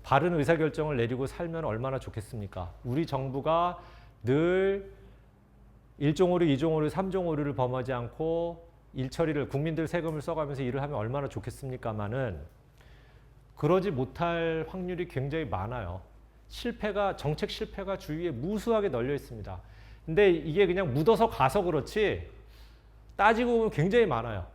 바른 의사결정을 내리고 살면 얼마나 좋겠습니까? 우리 정부가 늘 1종 오류, 2종 오류, 3종 오류를 범하지 않고 일처리를 국민들 세금을 써가면서 일을 하면 얼마나 좋겠습니까마는 그러지 못할 확률이 굉장히 많아요. 정책 실패가 주위에 무수하게 널려 있습니다. 근데 이게 그냥 묻어서 가서 그렇지 따지고 보면 굉장히 많아요.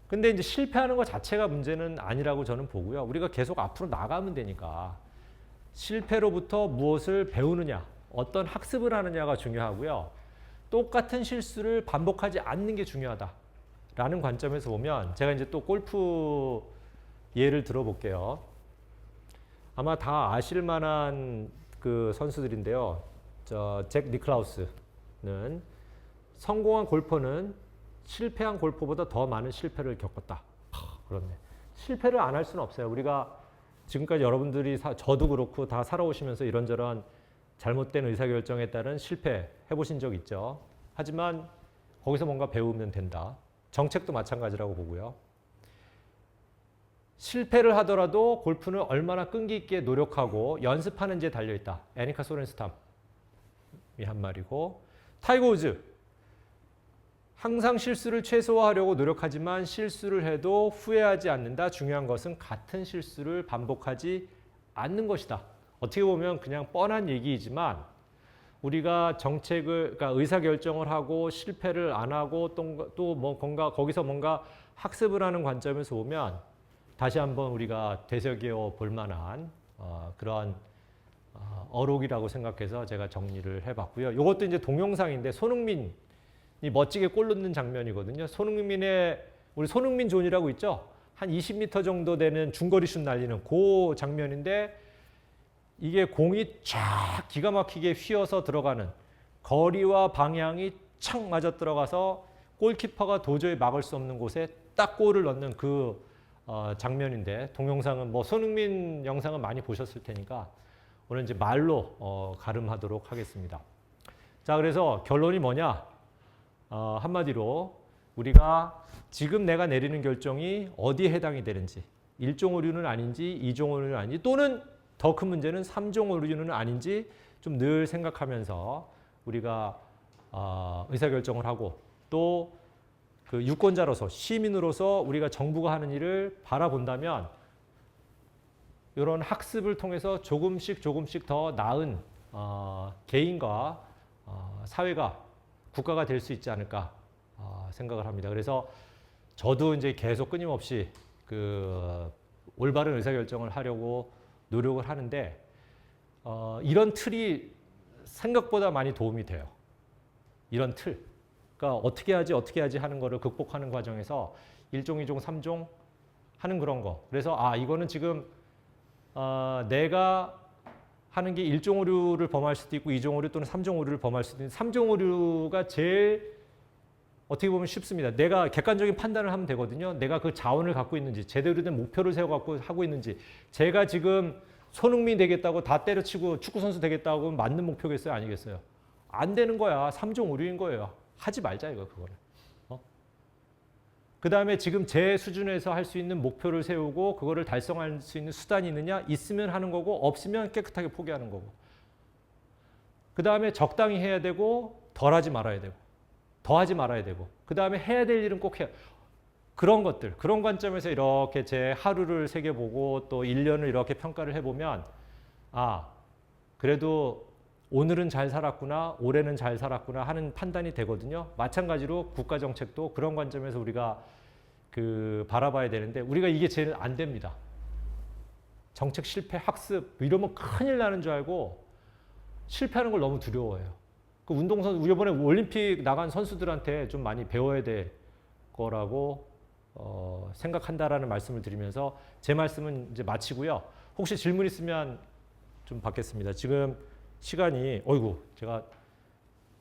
근데 이제 실패하는 것 자체가 문제는 아니라고 저는 보고요. 우리가 계속 앞으로 나가면 되니까 실패로부터 무엇을 배우느냐, 어떤 학습을 하느냐가 중요하고요. 똑같은 실수를 반복하지 않는 게 중요하다라는 관점에서 보면 제가 이제 또 골프 예를 들어볼게요. 아마 다 아실 만한 그 선수들인데요. 잭 니클라우스는 성공한 골퍼는 실패한 골퍼보다 더 많은 실패를 겪었다. 그렇네. 실패를 안 할 수는 없어요. 우리가 지금까지 여러분들이 저도 그렇고 다 살아오시면서 이런저런 잘못된 의사결정에 따른 실패 해보신 적 있죠. 하지만 거기서 뭔가 배우면 된다. 정책도 마찬가지라고 보고요. 실패를 하더라도 골프는 얼마나 끈기 있게 노력하고 연습하는지에 달려있다. 애니카 소렌스탐이 한 말이고, 타이거 우즈 항상 실수를 최소화하려고 노력하지만 실수를 해도 후회하지 않는다. 중요한 것은 같은 실수를 반복하지 않는 것이다. 어떻게 보면 그냥 뻔한 얘기이지만 우리가 정책을, 그러니까 의사결정을 하고 실패를 안 하고 또 뭔가 거기서 뭔가 학습을 하는 관점에서 보면 다시 한번 우리가 되새겨 볼 만한 그러한 어록이라고 생각해서 제가 정리를 해봤고요. 이것도 이제 동영상인데 손흥민이 멋지게 골 넣는 장면이거든요. 우리 손흥민 존이라고 있죠. 한 20m 정도 되는 중거리 슛 날리는 그 장면인데 이게 공이 쫙 기가 막히게 휘어서 들어가는 거리와 방향이 착 맞아 들어가서 골키퍼가 도저히 막을 수 없는 곳에 딱 골을 넣는 그 장면인데 동영상은 뭐 손흥민 영상은 많이 보셨을 테니까 오늘 이제 말로 가름하도록 하겠습니다. 자, 그래서 결론이 뭐냐? 한마디로 우리가 지금 내가 내리는 결정이 어디에 해당이 되는지 1종 오류는 아닌지 2종 오류는 아닌지 또는 더 큰 문제는 3종 오류는 아닌지 좀 늘 생각하면서 우리가 의사결정을 하고 또 그 유권자로서 시민으로서 우리가 정부가 하는 일을 바라본다면 이런 학습을 통해서 조금씩 더 나은 개인과 사회가 국가가 될 수 있지 않을까 생각을 합니다. 그래서 저도 이제 계속 끊임없이 그 올바른 의사결정을 하려고 노력을 하는데 이런 틀이 생각보다 많이 도움이 돼요. 이런 틀. 그러니까 어떻게 하지 하는 거를 극복하는 과정에서 1종, 2종, 3종 하는 그런 거. 그래서 이거는 지금 내가 하는 게 1종 오류를 범할 수도 있고 2종 오류 또는 3종 오류를 범할 수도 있는데 3종 오류가 제일 어떻게 보면 쉽습니다. 내가 객관적인 판단을 하면 되거든요. 내가 그 자원을 갖고 있는지 제대로 된 목표를 세워갖고 하고 있는지 제가 지금 손흥민 되겠다고 다 때려치고 축구선수 되겠다고 하면 맞는 목표겠어요? 아니겠어요? 안 되는 거야. 3종 오류인 거예요. 하지 말자 이거 그거는. 그 다음에 지금 제 수준에서 할 수 있는 목표를 세우고 그거를 달성할 수 있는 수단이 있느냐? 있으면 하는 거고 없으면 깨끗하게 포기하는 거고. 그 다음에 적당히 해야 되고 덜하지 말아야 되고 더하지 말아야 되고 그 다음에 해야 될 일은 꼭 해야 그런 것들 그런 관점에서 이렇게 제 하루를 새겨보고 또 1년을 이렇게 평가를 해보면 그래도 오늘은 잘 살았구나 올해는 잘 살았구나 하는 판단이 되거든요. 마찬가지로 국가정책도 그런 관점에서 우리가 바라봐야 되는데 우리가 이게 제일 안 됩니다. 정책 실패 학습 이러면 큰일 나는 줄 알고 실패하는 걸 너무 두려워해요. 그 운동선수 이번에 올림픽 나간 선수들한테 좀 많이 배워야 될 거라고 생각한다라는 말씀을 드리면서 제 말씀은 이제 마치고요. 혹시 질문 있으면 좀 받겠습니다. 지금 시간이 제가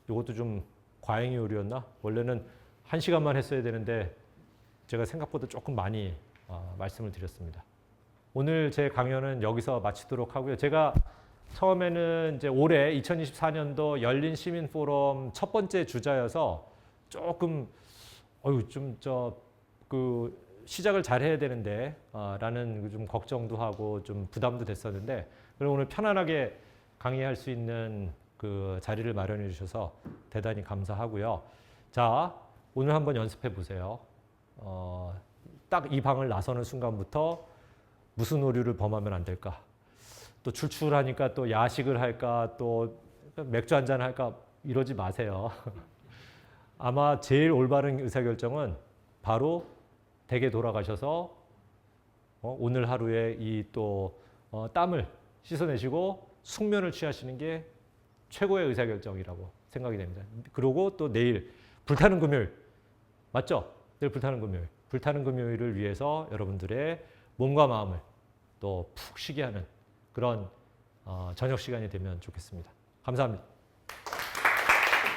이것도 좀 과잉 요리였나? 원래는 1시간만 했어야 되는데 제가 생각보다 조금 많이 말씀을 드렸습니다. 오늘 제 강연은 여기서 마치도록 하고요. 제가 처음에는 이제 올해 2024년도 열린 시민 포럼 첫 번째 주자여서 조금 시작을 잘 해야 되는데 라는 좀 걱정도 하고 좀 부담도 됐었는데 그럼 오늘 편안하게 강의할 수 있는 그 자리를 마련해 주셔서 대단히 감사하고요. 자, 오늘 한번 연습해 보세요. 딱 이 방을 나서는 순간부터 무슨 오류를 범하면 안 될까? 또 출출하니까 또 야식을 할까? 또 맥주 한잔 할까? 이러지 마세요. 아마 제일 올바른 의사결정은 바로 댁에 돌아가셔서 오늘 하루에 이 또 땀을 씻어내시고 숙면을 취하시는 게 최고의 의사결정이라고 생각이 됩니다. 그리고 또 내일 불타는 금요일 맞죠? 내일 불타는 금요일. 불타는 금요일을 위해서 여러분들의 몸과 마음을 또 푹 쉬게 하는 그런 저녁 시간이 되면 좋겠습니다. 감사합니다.